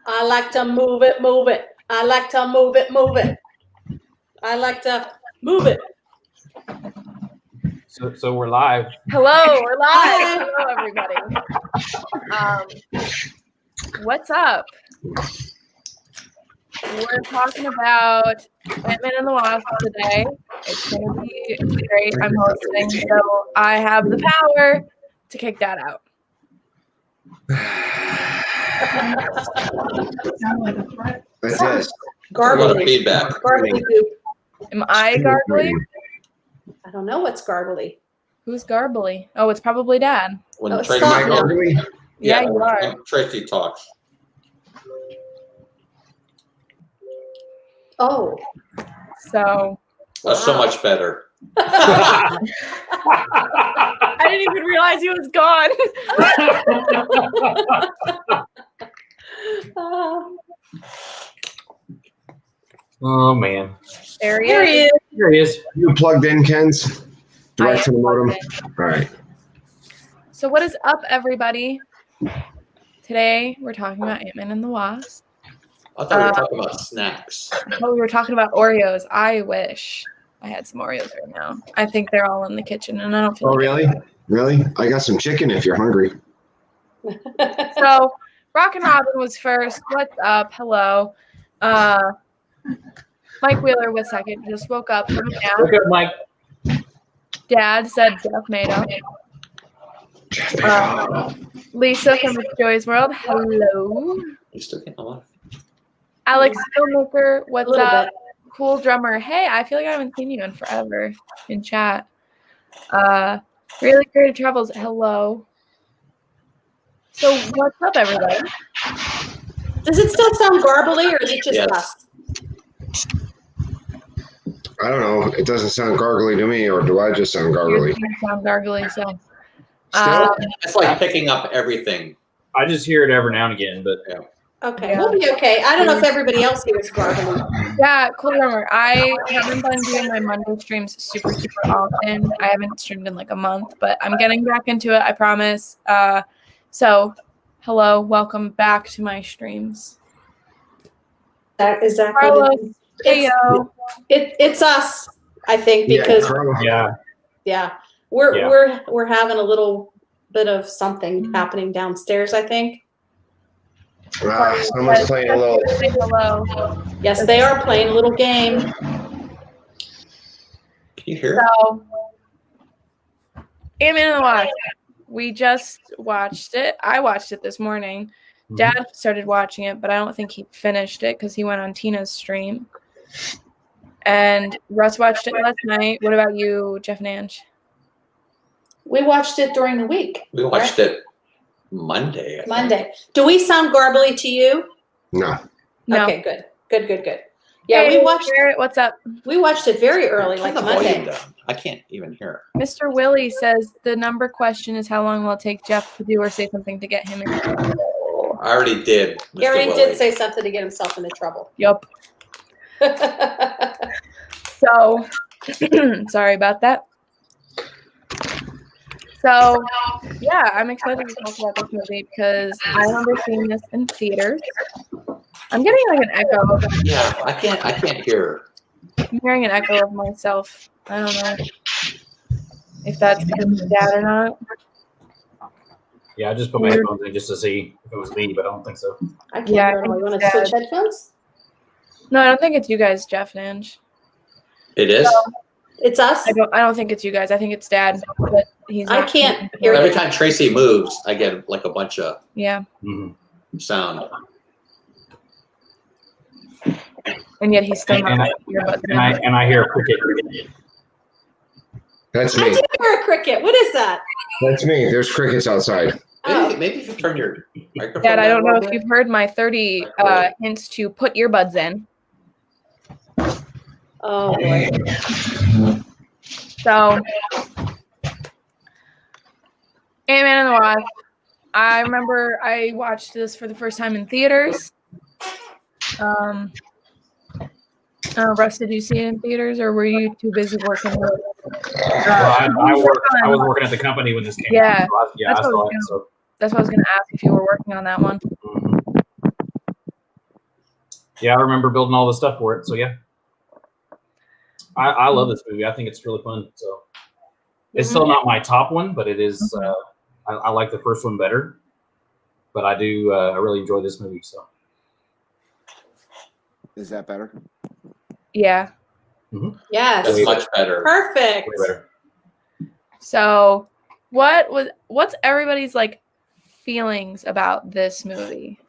I like to move it, move it. I like to move it, move it. I like to move it. So we're live. Hello, we're live. Hi. Hello, everybody. What's up? We're talking about Ant-Man and the Wasp today. It's going to be great. I'm hosting, so I have the power to kick that out. That's it. Garbly. Feedback. Garbly goop. Am I garbly? I don't know what's garbly. Who's garbly? Oh, it's probably Dad. When Oh, Tracy, stop. Garbly? Yeah, you are. when Tracy talks. Oh. So That's so much better. I didn't even realize he was gone. Oh man. There he Here he is. is. Here he is. You plugged in, Ken's? Direct to the modem? Okay. All right. So what is up, everybody? Today we're talking about Ant-Man and the Wasp. I thought we were talking about snacks. Oh, we were talking about Oreos. I wish I had some Oreos right now. I think they're all in the kitchen, and I don't feel Oh, like really? Really? I got some chicken if you're hungry. it. So Rock and Robin was first. What's up? Hello. Mike Wheeler was second. Just woke up from a nap. Look up, Mike. Dad said Jeff made up. Lisa from It's Joy's World. Hello. You still getting a lot? Alex Filmmaker. What's A little up? bit. Cool drummer. Hey, I feel like I haven't seen you in forever in chat. Really Creative Travels. Hello. So what's up, everybody? Does it still sound garbly or is it just Yes. us? I don't know. It doesn't sound gargly to me, or do I just sound gargly? You sound gargly, so. Still? It's like picking up everything. I just hear it every now and again, but Okay, Yeah. we'll be okay. I don't know if everybody else here is garbly. Yeah, cool drummer. I haven't been doing my Monday streams super often. I haven't streamed in like a month, but I'm getting back into it, I promise. So, hello, welcome back to my streams. Is that Carlos, what it is? hey yo. It's us, I think, because Yeah. yeah. we're having a little bit of something happening downstairs, I think. Someone's playing a little. Say hello. Yes, they are playing a little game. Can you hear? So, Ant-Man and the Wasp. We just watched it. I watched it this morning. Dad started watching it, but I don't think he finished it because he went on Tina's stream. And Russ watched it last night. What about you, Jeff Nange? We watched it during the week. We watched it Monday. I think. Monday. Do we sound garbly to you? No. No. Okay, good. Yeah, Hey, we watched Garrett, what's up? it very early, like Turn the volume Monday. down. I can't even hear. Mr. Willie says the number question is how long will it take Jeff to do or say something to get him in trouble? I already did. Mr. Gary Willie. did say something to get himself into trouble. Yup. So, sorry about that. So, yeah, I'm excited to talk about this movie because I remember seeing this in theaters. I'm getting like an echo. Yeah, I can't hear. I'm hearing an echo of myself. I don't know if that's because of Dad or not. Yeah, I just put my headphones in just to see if it was me, but I don't think so. I can't Yeah, hear it all. You want to yeah. switch headphones? No, I don't think it's you guys, Jeff Nange. It is? It's us? I don't think it's you guys. I think it's Dad, but he's I not. can't hear Every you. time Tracy moves, I get like a bunch of Yeah, sound. and yet he's still And not earbuds in. I hear a cricket. That's I me. do hear a cricket. What is that? That's me. There's crickets outside. Maybe if you turn your microphone Dad, I down don't a know little if bit. you've heard my 30 hints to put earbuds in. Oh, boy. So, Ant-Man and the Wasp. I remember I watched this for the first time in theaters. Russ, did you see it in theaters, or were you too busy working? Well, I was working at the company when this came Yeah, out. So I that's saw what it. So. That's what I was going to ask if you were working on that one. Yeah, I remember building all the stuff for it. So yeah, I love this movie. I think it's really fun. So it's still not my top one, but it is. I like the first one better, but I do. I really enjoy this movie. So Is that better? Yeah. Yes. That's much better. Perfect. way better. So, what's everybody's like feelings about this movie?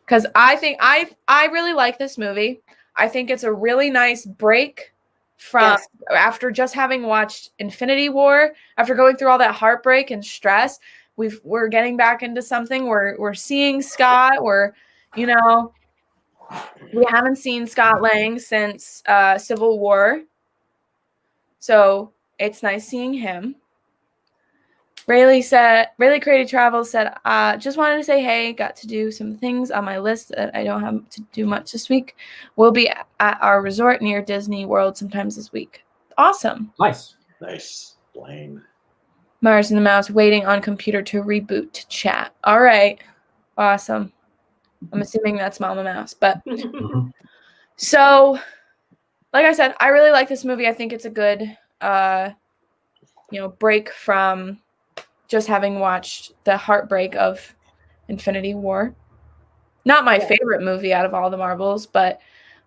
Because I think I really like this movie. I think it's a really nice break from after just having watched Infinity War, after going through all that heartbreak and stress. We're getting back into something. We're seeing Scott. We haven't seen Scott Lang since Civil War, so it's nice seeing him. Rayleigh Creative Travel said, just wanted to say hey, got to do some things on my list that I don't have to do much this week. We'll be at our resort near Disney World sometimes this week. Awesome. Nice. Blaine. Mars and the Mouse waiting on computer to reboot to chat. All right. Awesome. I'm assuming that's Mama Mouse. But so, like I said, I really like this movie. I think it's a good, break from just having watched the heartbreak of Infinity War. Not my favorite movie out of all the Marvels, but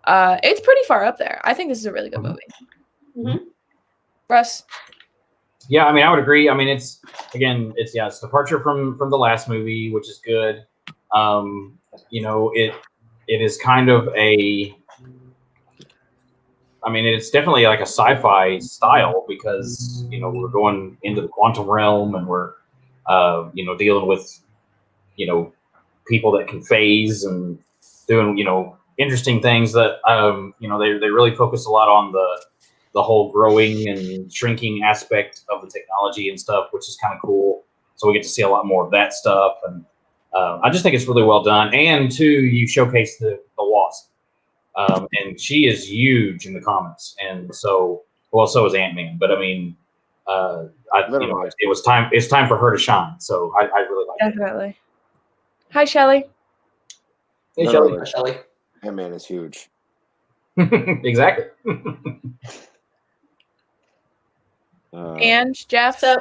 it's pretty far up there. I think this is a really good movie. Russ? Yeah, I mean, I would agree. I mean, it's departure from the last movie, which is good. It is kind of it's definitely like a sci-fi style because, we're going into the quantum realm and we're, dealing with, people that can phase and doing, interesting things that, they really focus a lot on the whole growing and shrinking aspect of the technology and stuff, which is kind of cool. So we get to see a lot more of that stuff. And I just think it's really well done. And two, you showcase the Wasp. And she is huge in the comics, and so is Ant-Man. But I mean, it was time. It's time for her to shine. So I really like it. Definitely. Hi, Shelly. Hey, Shelly. Hi, Shelly. Ant-Man is huge. Exactly. And Jeff. So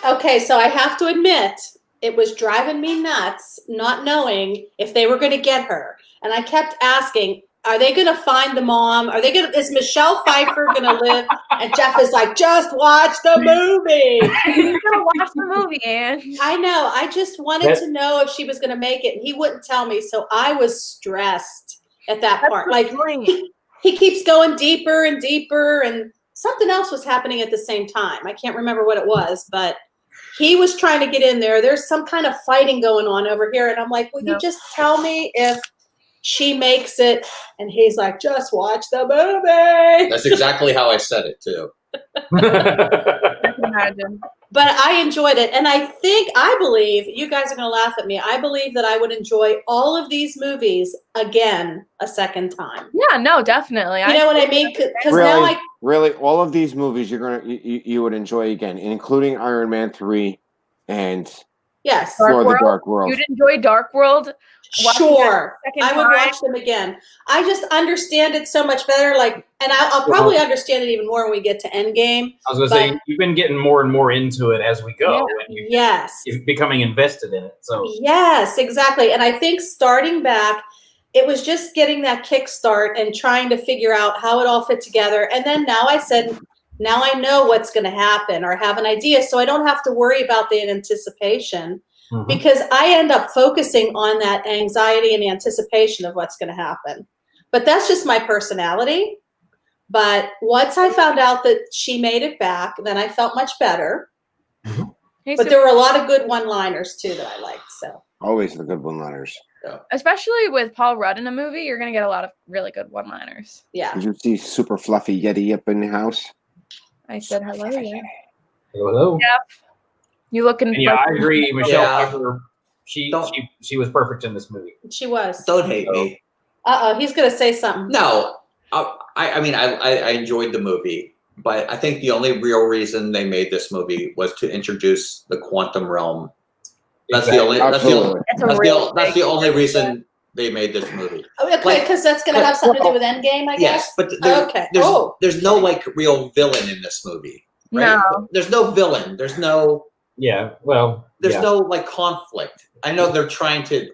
I have to admit, it was driving me nuts not knowing if they were going to get her, and I kept asking, are they going to find the mom? Is Michelle Pfeiffer going to live? And Jeff is like, just watch the movie. You're going to watch the movie, Anne. I know. I just wanted to know if she was going to make it. And he wouldn't tell me. So I was stressed at that part. Like, he keeps going deeper and deeper. And something else was happening at the same time. I can't remember what it was, but he was trying to get in there. There's some kind of fighting going on over here. And I'm like, will you just tell me if she makes it? And he's like, just watch the movie. That's exactly how I said it too. I can imagine. But I enjoyed it. And I believe, you guys are going to laugh at me, I believe that I would enjoy all of these movies again a second time. Yeah, no, definitely. You know what I mean? Because really, all of these movies you would enjoy again, including Iron Man 3 and Dark Dark World. You'd enjoy Dark World? Sure, I would watch them again. I just understand it so much better. And I'll probably understand it even more when we get to Endgame. I was going to say, you've been getting more and more into it as we go. Yeah. And you're becoming invested in it. So yes, exactly. And I think starting back, it was just getting that kickstart and trying to figure out how it all fit together. And then now I know what's going to happen or have an idea, so I don't have to worry about the anticipation. Because I end up focusing on that anxiety and anticipation of what's going to happen. But that's just my personality. But once I found out that she made it back, then I felt much better. But there were a lot of good one-liners too that I liked. So always the good one-liners. Yeah. Especially with Paul Rudd in a movie, you're going to get a lot of really good one-liners. Yeah. Did you see Super Fluffy Yeti up in the house? I said hello. Hello. Yep. You looking? And I agree. Michelle Pfeiffer, she was perfect in this movie. She was. Don't hate me. He's gonna say something. No, I enjoyed the movie, but I think the only real reason they made this movie was to introduce the quantum realm. That's the only reason they made this movie. Okay, Like- because that's going to have something to do with Endgame, I Yes, guess. but Okay. there's no like real villain in this movie. Right? No. There's no villain. There's no like conflict. I know they're trying to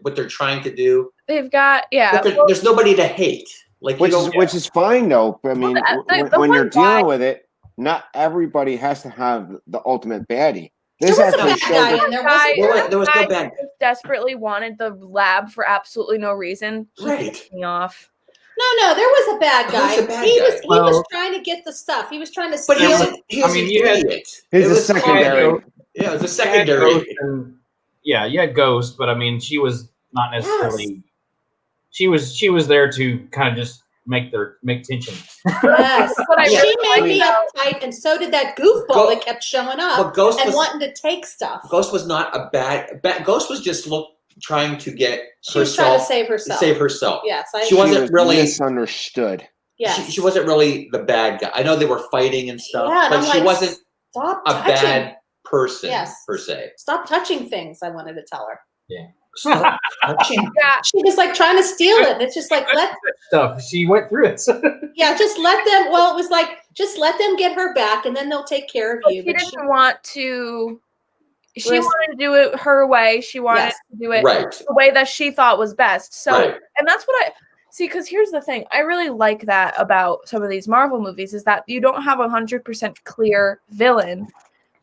do, They've got but there's nobody to hate. Like which is fine though. I mean, the when you're one guy- dealing with it, not everybody has to have the ultimate baddie. This There was a actually bad showed guy that- in there, wasn't there? there was no guy bad who desperately wanted the lab for absolutely no reason. He Right. pissed me off. No, there was a bad guy. Who's the bad He guy? was Well- trying to get the stuff. He was trying to But steal he was, it. he was I mean, an you had- idiot. He's It a was secondary. funny. Yeah, it was a You had secondary. Ghost you had Ghost, but I mean, she was not necessarily. She was there to kind of just make tension. Yes. But I She really made like me how- uptight, and so did that goofball Go- that kept showing up But Ghost and was wanting to take stuff. Ghost was not a bad. Ghost was just trying to get She was trying to herself save herself. save herself. Yes, She wasn't was really- misunderstood. Yes. She wasn't really the bad guy. I know they were fighting and stuff, Yeah, and but I'm she like, wasn't Stop a touching. bad person Yes. per se. Stop touching things. I wanted to tell her. Stop touching. Yeah, She was like trying to steal it. It's just like Stuff. She went through it. just let them. Well, it was like just let them get her back, and then they'll take care of but you. she But didn't want to. She Risk- wanted to do it her way. She wanted Yes. to do it Right. the way that she thought was best. So, Right. and that's what I see. Because here's the thing: I really like that about some of these Marvel movies is that you don't have 100% clear villain,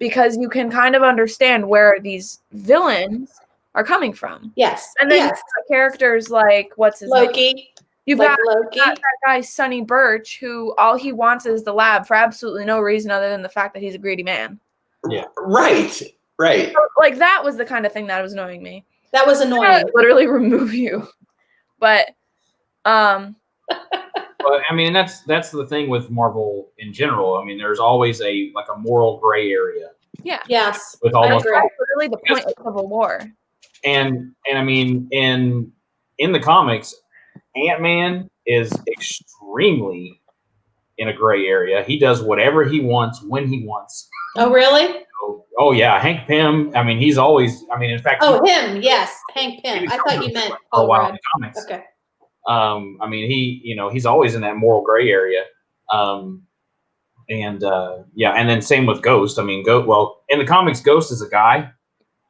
because you can kind of understand where these villains are coming from. yes, And then yes. you've got characters like what's his name? Loki, You've like got Loki. that guy Sonny Birch, who all he wants is the lab for absolutely no reason other than the fact that he's a greedy man. Yeah. Right. Right. So, like that was the kind of thing that was annoying me. That was annoying. Literally remove you. But But I mean, that's the thing with Marvel in general. I mean, there's always a moral gray area yeah, Yes, with I almost agree. that's literally the point of Civil War. and I mean in the comics, Ant-Man is extremely in a gray area. He does whatever he wants when he wants. Oh, really? Oh yeah, Hank Pym. I mean, he's always. I mean, in fact, Oh, him. Yes, Hank he Pym. was I thought you meant for a while in Red. the comics. Okay. I mean, he's always in that moral gray area. And then same with Ghost. I mean, in the comics, Ghost is a guy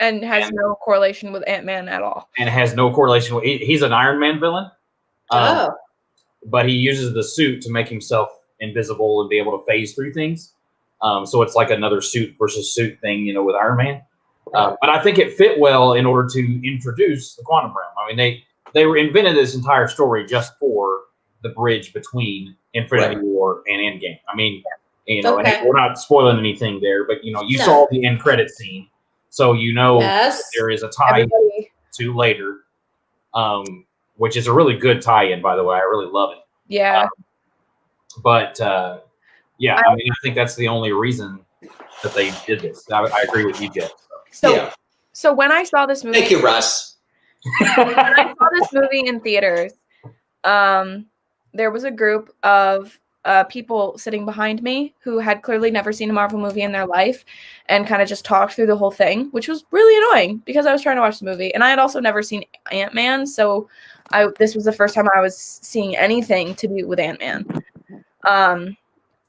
And has no correlation with Ant-Man at all. and has no correlation with. He's an Iron Man villain. Oh, But he uses the suit to make himself invisible and be able to phase through things. So it's like another suit versus suit thing, with Iron Man. But I think it fit well in order to introduce the quantum realm. I mean, they invented this entire story just for the bridge between Infinity War and Endgame. I mean, and we're not spoiling anything there, but you saw the end credit scene, so yes. there is a tie Everybody, to later, which is a really good tie-in, by the way. I really love it. yeah. But I mean, I think that's the only reason that they did this. I agree with you, Jeff. So, Yeah. so when I saw this movie, Thank you, Russ. when I saw this movie in theaters, there was a group of people sitting behind me who had clearly never seen a Marvel movie in their life and kind of just talked through the whole thing, which was really annoying because I was trying to watch the movie. And I had also never seen Ant-Man, so this was the first time I was seeing anything to do with Ant-Man.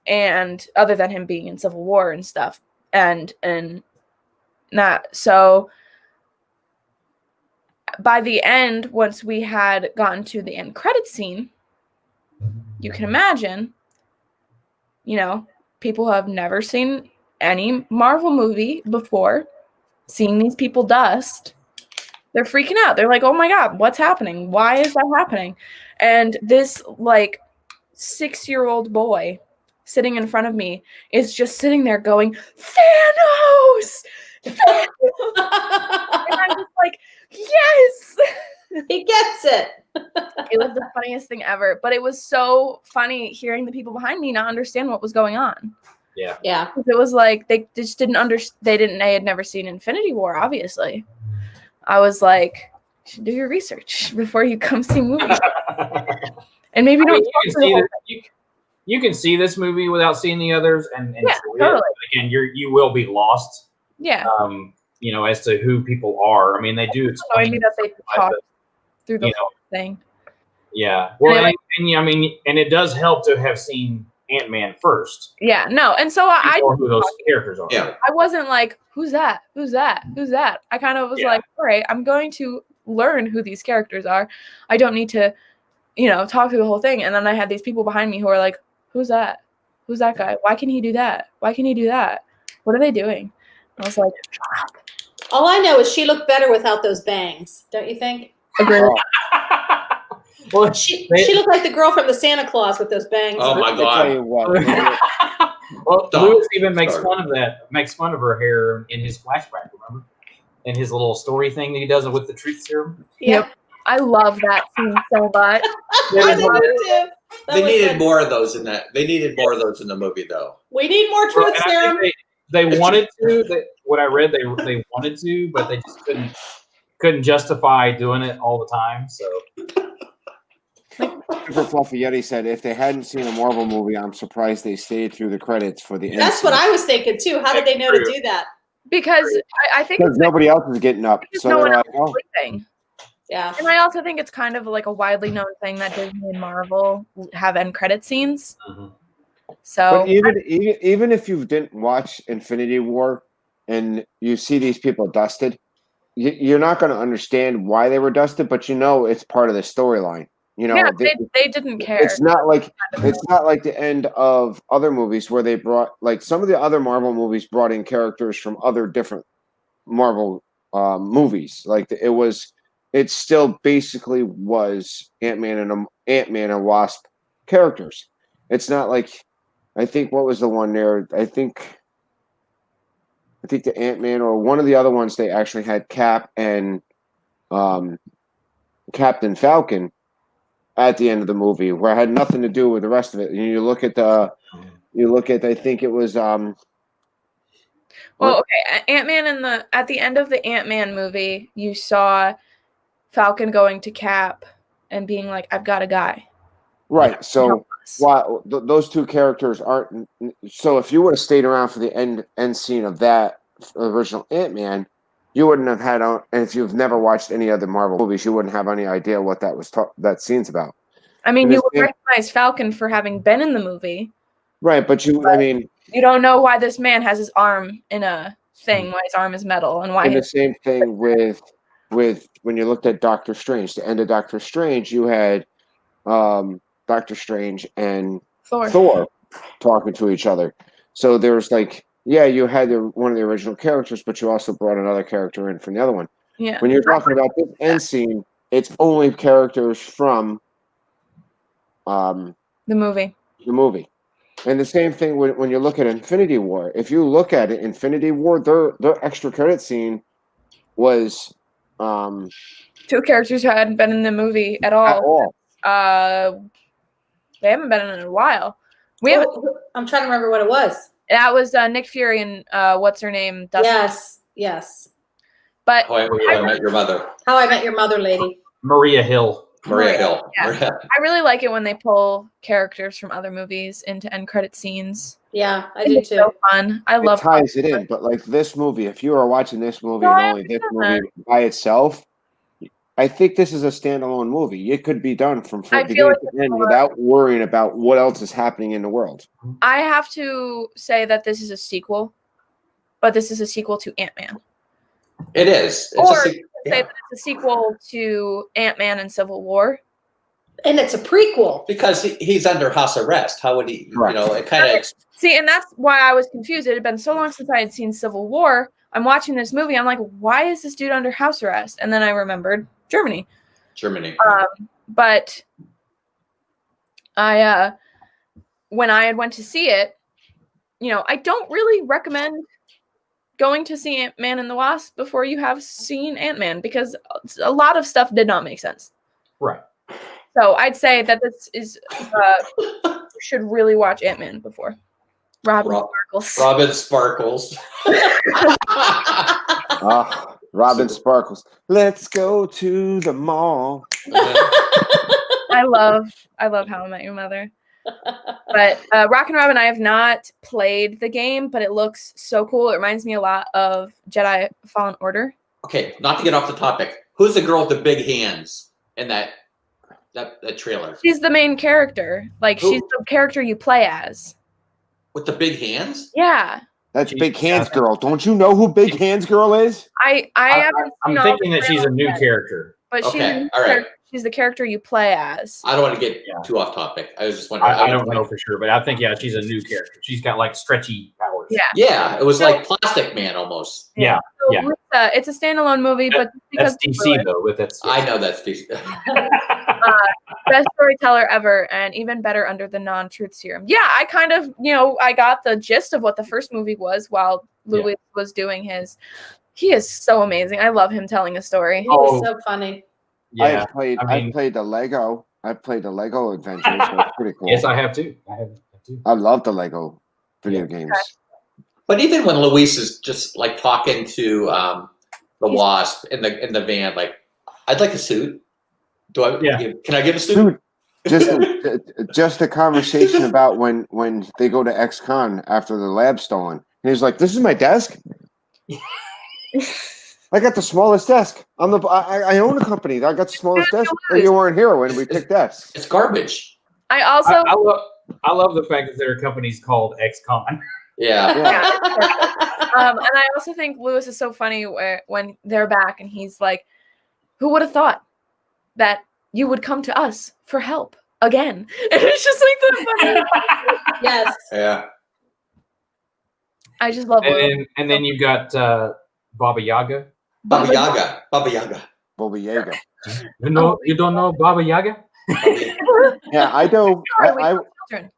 And other than him being in Civil War and stuff. And that, so by the end, once we had gotten to the end credit scene, you can imagine, people who have never seen any Marvel movie before, seeing these people dust, they're freaking out. They're like, oh my God, what's happening? Why is that happening? And this 6-year-old boy sitting in front of me is just sitting there going, Thanos! Thanos! And I'm just like, yes! He gets it. It was the funniest thing ever. But it was so funny hearing the people behind me not understand what was going on. Yeah. Yeah. It was like they just didn't understand. They had never seen Infinity War, obviously. I was like, you should do your research before you come see movies. And maybe don't talk to the whole thing. You can see this movie without seeing the others, and Yeah, enjoy totally. it. Again, you will be lost. Yeah. As to who people are. I mean, they do It annoyed explain me that they but, talked through the thing. Yeah. Well, And I mean, and it does help to have seen Ant-Man first. Yeah, no, and so I know who those characters are. Yeah. I wasn't like, who's that? Who's that? Who's that? I kind of was like, all right, I'm going to learn who these characters are. I don't need to, talk through the whole thing. And then I had these people behind me who are like, who's that? Who's that guy? Why can he do that? Why can he do that? What are they doing? I was like, All I know is she looked better without those bangs, don't you think? agreed. Well, She looked like the girl from the Santa Claus with those bangs. Oh my Let me tell God. you what. well, Stop. Lewis even makes Start. fun of that. Makes fun of her hair in his flashback. Remember, in his little story thing that he does with the truth serum. Yeah. I love that scene so much. I do too. That They was needed fun. more of those in that. They needed more of those in the movie, though. We need more Well, truth and I serum. think they wanted to. What I read, they wanted to, but they just couldn't justify doing it all the time. So. Super Fluffy Yeti said, if they hadn't seen a Marvel movie, I'm surprised they stayed through the credits for the end. That's what I was thinking too. How did they know to do that? Because I think Because nobody else is getting up. Because So no they're one like, else oh. thing. Yeah. And I also think it's kind of like a widely known thing that Disney and Marvel have end credit scenes. Mm-hmm. So But even if you didn't watch Infinity War and you see these people dusted, you're not going to understand why they were dusted, but it's part of the storyline. yeah, they didn't care. It's not like the end of other movies where they brought, like, some of the other Marvel movies brought in characters from other different Marvel movies. Like it still basically was Ant-Man and Wasp characters. It's not like, I think, what was the one there? I think the Ant-Man or one of the other ones, they actually had Cap and Captain Falcon at the end of the movie, where it had nothing to do with the rest of it. And you look at I think it was Well, okay, Ant-Man at the end of the Ant-Man movie, you saw Falcon going to Cap and being like, "I've got a guy." right. So those two characters aren't. So if you would have stayed around for the end scene of that original Ant-Man, you wouldn't have had. And if you've never watched any other Marvel movies, you wouldn't have any idea what that scene's about. I mean, you would recognize Falcon for having been in the movie, right? But you don't know why this man has his arm in a thing, why his arm is metal, and why. And the same thing with when you looked at Doctor Strange. The end of Doctor Strange, you had Doctor Strange and Thor talking to each other. So there's like, yeah, you had one of the original characters, but you also brought another character in from the other one. Yeah. When you're talking about this end scene, it's only characters from the movie. And the same thing when you look at Infinity War. If you look at it, Infinity War, their extra credit scene was two characters who hadn't been in the movie at all. They haven't been in it in a while. I'm trying to remember what it was. That was Nick Fury and what's her name? Dustin. Yes. But How I Met Your Mother. How I Met Your Mother, lady. Maria Hill. Maria Hill. Yeah. I really like it when they pull characters from other movies into end credit scenes. Yeah, I do too. It's so fun. I love it ties it in, but like this movie, if you are watching this movie and only this movie by itself, I think this is a standalone movie. It could be done from beginning to end without worrying about what else is happening in the world. I have to say that this is a sequel, but this is a sequel to Ant-Man. It is. Or say that it's a sequel to Ant-Man and Civil War. And it's a prequel. Because he's under house arrest. How would he, it kind of... See, and that's why I was confused. It had been so long since I had seen Civil War. I'm watching this movie. I'm like, why is this dude under house arrest? And then I remembered Germany. But when I went to see it, I don't really recommend going to see Ant-Man and the Wasp before you have seen Ant-Man, because a lot of stuff did not make sense. Right. So I'd say that this is you should really watch Ant-Man before. Robin Sparkles. Robin Sparkles. Let's go to the mall. I love How I Met Your Mother. But Rockin' Robin, I have not played the game, but it looks so cool. It reminds me a lot of Jedi Fallen Order. Okay, not to get off the topic. Who's the girl with the big hands in that that trailer She's the main character. Like Who? she's the character you play as. with the big hands? Yeah. That's She- Big Hands yeah. Girl. Don't you know who Big Hands Girl is? I haven't I'm seen all thinking the that she's a trailers new yet, character. but she's Okay, all right. she's the character you play as. I don't want to get Yeah. too off topic. I was just wondering. I don't know for sure, but I think she's a new character. She's got like stretchy powers. Yeah. Yeah, it was So- like Plastic Man almost. Yeah. So Yeah. Lisa, it's a standalone movie, but because That's DC though. But that's I know that's decent. best storyteller ever, and even better under the non-truth serum. Yeah, I kind of, I got the gist of what the first movie was while Louis was doing his. He is so amazing. I love him telling a story. He was so funny. yeah. I've played the Lego. I've played the Lego Adventures. So it's pretty cool. Yes, I have too. I have too. I love the Lego video games. But even when Luis is just like talking to the Wasp in the van, like, I'd like a suit. Do I? Yeah. Can I get a suit? Dude, just a conversation about when they go to ex-con after the lab's stolen. And he's like, "This is my desk. I got the smallest desk. I own a company. I got the smallest desk. And you weren't here when we picked desks." It's garbage. I also I love the fact that there are companies called XCon. Yeah. and I also think Lewis is so funny when they're back and he's like, "Who would have thought that you would come to us for help again?" And it's just like the funny. Yes. Yeah. I just love Lewis. And then you've got Baba Yaga. Baba Yaga. Baba Yaga. You don't know Baba Yaga? Yeah, I know. Sorry, we have children.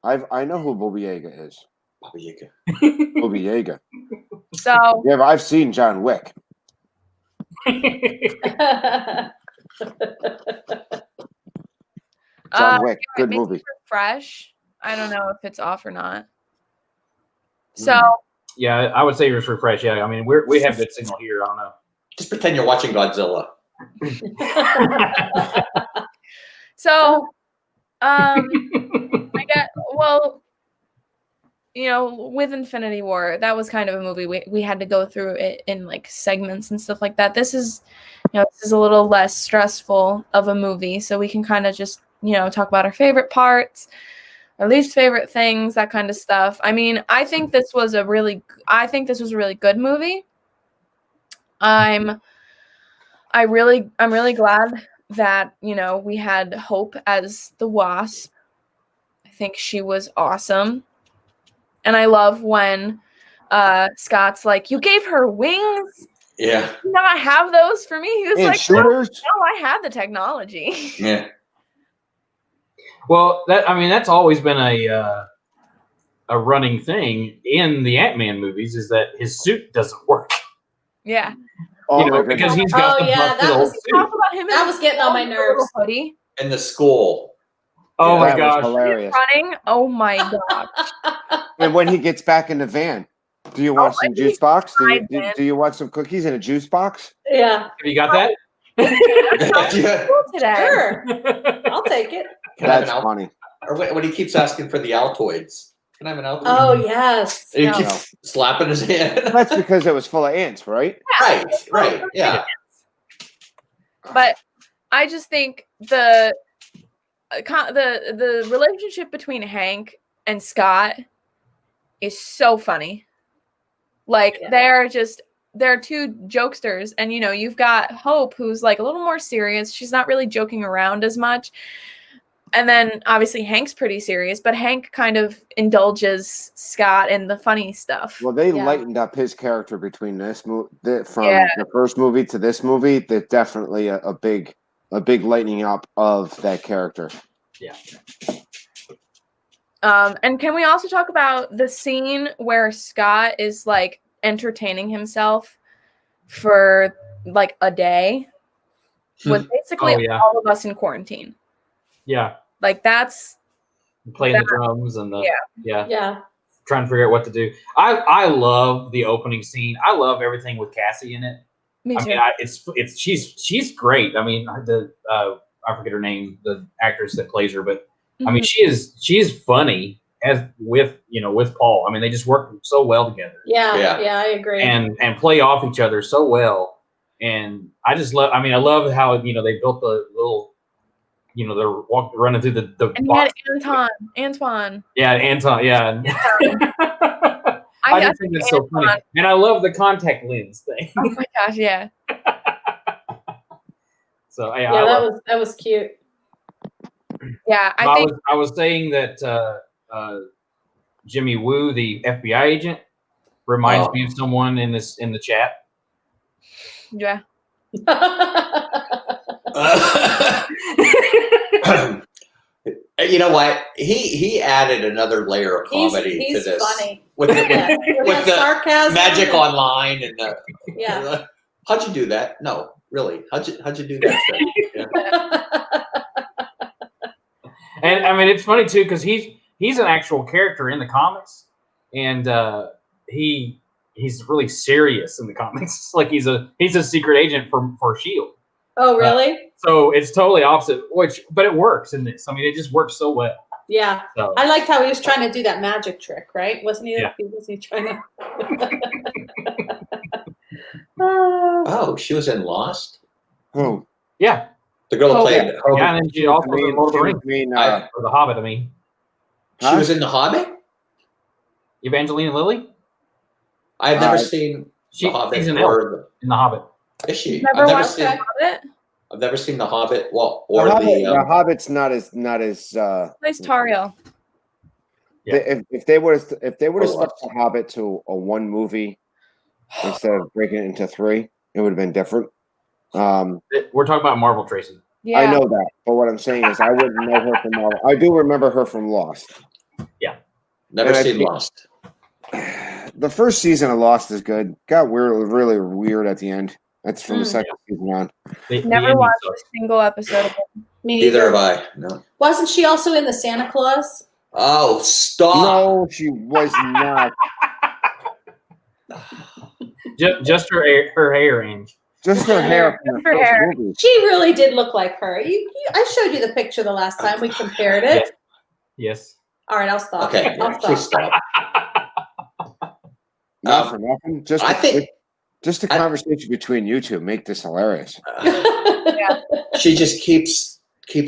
I know who Baba Yaga is. Baba Yaga. Baba Yaga. So Yeah, but I've seen John Wick. John Wick, good maybe movie. Fresh. I don't know if it's off or not. So Yeah, I would say it's refresh. Yeah, I mean we have good signal here. I don't know. Just pretend you're watching Godzilla. So, I get with Infinity War, that was kind of a movie we had to go through it in like segments and stuff like that. This is a little less stressful of a movie, so we can kind of just talk about our favorite parts, our least favorite things, that kind of stuff. I mean, I think this was a really good movie. I'm really glad that we had Hope as the Wasp. I think she was awesome, and I love when Scott's like, "You gave her wings? Yeah. Do you not have those for me?" He was And like, shooters. "No, I had the technology." Yeah. Well, that's always been a running thing in the Ant-Man movies is that his suit doesn't work. Yeah. Oh my Because goodness. he's got the yeah, busted that old was- suit. Talk about him. That was getting on my nerves. Hoodie. And the school. Oh my That was gosh! hilarious. Running. Oh my god. And when he gets back in the van, do you want some juice box? Do you want some cookies in a juice box? Yeah. Have you got that? Yeah. Cool today. Sure. I'll take it. Can I have That's an funny. Or when he keeps asking for the Altoids. Can I have an Altoid? Oh yes. And he No. keeps slapping his hand. That's because it was full of ants, right? Right. Yeah. But I just think the relationship between Hank and Scott is so funny. Like they're two jokesters, and you've got Hope, who's like a little more serious. She's not really joking around as much. And then obviously Hank's pretty serious, but Hank kind of indulges Scott in the funny stuff. Well, they Yeah. lightened up his character between this movie from Yeah. the first movie to this movie. That definitely a big lightening up of that character. Yeah. And can we also talk about the scene where Scott is like entertaining himself for like a day with basically Oh, yeah. all of us in quarantine? Yeah, Like that's playing the drums and the Yeah. trying to figure out what to do. I love the opening scene. I love everything with Cassie in it. me too. I mean, she's great. I mean, I forget her name, the actress that plays her, but I mean, she's funny as with Paul. I mean, they just work so well together Yeah. I agree. and play off each other so well. And I just love. I mean, I love how they built the little you know, they're running through the And he had box. Antoine. Yeah, Anton. Yeah. I just think that's so funny, and I love the contact lens thing. Oh my gosh, yeah. So Yeah, that was cute. Yeah, I was saying that Jimmy Woo, the FBI agent, reminds me of someone in the chat. Yeah. You know what? He added another layer of comedy he's to this. Funny. With the sarcasm, magic online and yeah. How'd you do that? No, really. How'd you do that? Yeah. And I mean, it's funny too because he's an actual character in the comics, and he's really serious in the comics. Like he's a secret agent for Shield. Oh, really? So it's totally opposite, but it works in this. I mean, it just works so well. Yeah, so. I liked how he was trying to do that magic trick, right? Wasn't he? Yeah. Was he trying to? Oh, she was in Lost. Who? Yeah, the girl who played. Yeah, and then she also was in Lord of the Rings. Or the Hobbit. I mean, she was in the Hobbit. Evangeline Lilly. I've never seen the Hobbit. She's in the Hobbit. Is she? Never watched the Hobbit. I've never seen the Hobbit. Well, or the Hobbit's not as Nice Tariel. Yeah. If they would have stuck the Hobbit to a one movie instead of breaking it into three, it would have been different. We're talking about Marvel, Tracy. Yeah. I know that, but what I'm saying is I wouldn't know her from Marvel. I do remember her from Lost. Yeah, never seen Lost. The first season of Lost is good. Got really weird at the end. That's from the second season on. Never watched a single episode of it. Me neither have I. No. Wasn't she also in the Santa Claus? Oh, stop! No, she was not. just her hair range. Just her hair. Just her hair. She really did look like her. I showed you the picture the last time we compared it. Yes. All right, I'll stop. Okay, I'll stop. stop. Not for nothing. Just a conversation between you two make this hilarious. Yeah. She just keeps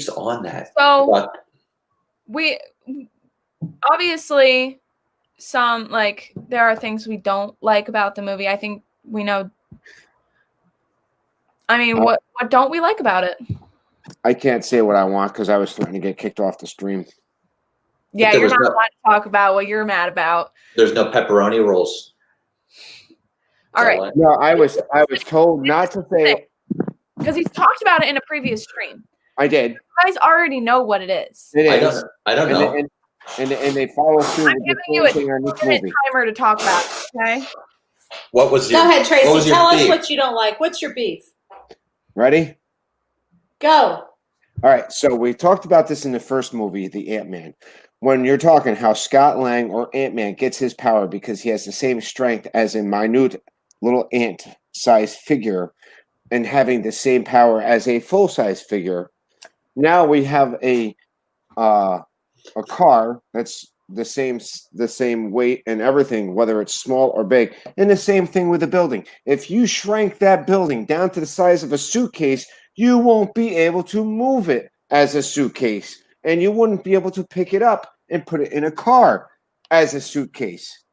on that. So we obviously there are things we don't like about the movie. I think we know. I mean, what don't we like about it? I can't say what I want because I was threatening to get kicked off the stream. Yeah, you're not allowed to talk about what you're mad about. There's no pepperoni rolls. All right. No, I was told not to say because he's talked about it in a previous stream. I did. You guys already know what it is. It is. I don't know. And they follow through I'm with giving the you a same thing on this 2-minute movie. timer to talk about it, okay? What was your? Go ahead, Tracy. Tell us beef? what you don't like. What's your beef? Ready? Go. All right. So we talked about this in the first movie, the Ant-Man. When you're talking how Scott Lang or Ant-Man gets his power because he has the same strength as a minute little ant-sized figure and having the same power as a full-size figure. Now we have a car that's the same weight and everything, whether it's small or big. And the same thing with the building. If you shrank that building down to the size of a suitcase, you won't be able to move it as a suitcase. And you wouldn't be able to pick it up and put it in a car as a suitcase.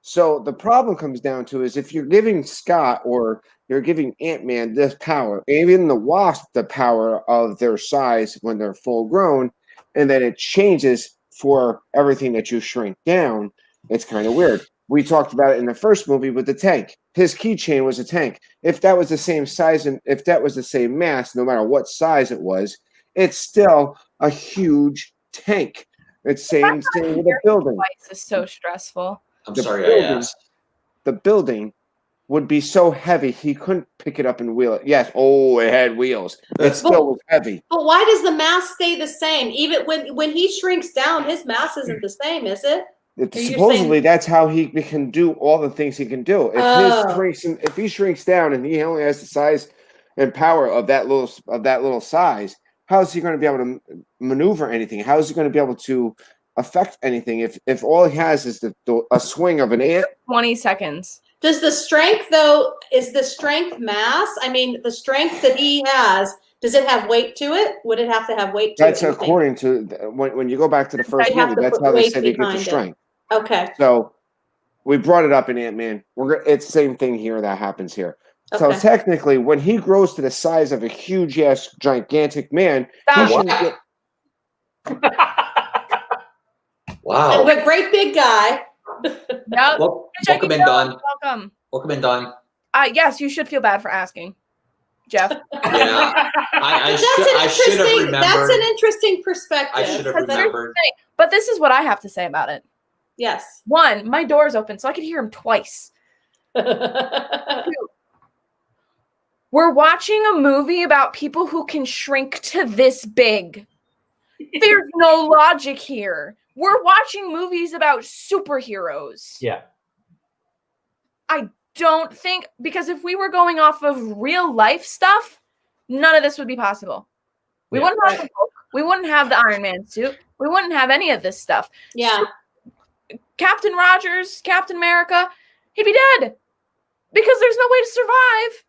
So the problem comes down to is if you're giving Scott or you're giving Ant-Man this power, even the Wasp the power of their size when they're full grown, and then it changes for everything that you shrink down, it's kind of weird. We talked about it in the first movie with the tank. His keychain was a tank. If that was the same size and if that was the same mass, no matter what size it was, it's still a huge tank. It's same thing with the building. This is so stressful. I'm sorry I asked. The building would be so heavy he couldn't pick it up and wheel it. Yes, it had wheels. It still was heavy. But why does the mass stay the same? Even when he shrinks down, his mass isn't the same, is it? Supposedly that's how he can do all the things he can do. If he shrinks down and he only has the size and power of that little size, how is he going to be able to maneuver anything? How is he going to be able to affect anything if all he has is a swing of an ant? 20 seconds. Does the strength, though, is the strength mass? I mean, the strength that he has, Does it have weight to it? Would it have to have weight to That's it? you think? according to when you go back to the first I'd have movie. to That's put how they weight said they get the behind it. strength. Okay. So we brought it up in Ant-Man. It's the same thing here that happens here. So Okay. technically, when he grows to the size of a huge ass, gigantic man, he Stop. shouldn't get. Wow. But great big guy. Yep. Welcome in, Don. Welcome. Welcome in, Don. Yes, you should feel bad for asking, Jeff. Yeah, I should have remembered. That's an interesting perspective. I should have remembered. But this is what I have to say about it. Yes. One, my door's open, so I could hear him twice. We're watching a movie about people who can shrink to this big. There's no logic here. We're watching movies about superheroes. Yeah. I don't think, because if we were going off of real life stuff, none of this would be possible. We wouldn't have the Hulk. We wouldn't have the Iron Man suit. We wouldn't have any of this stuff. Yeah. So, Captain Rogers, Captain America, he'd be dead because there's no way to survive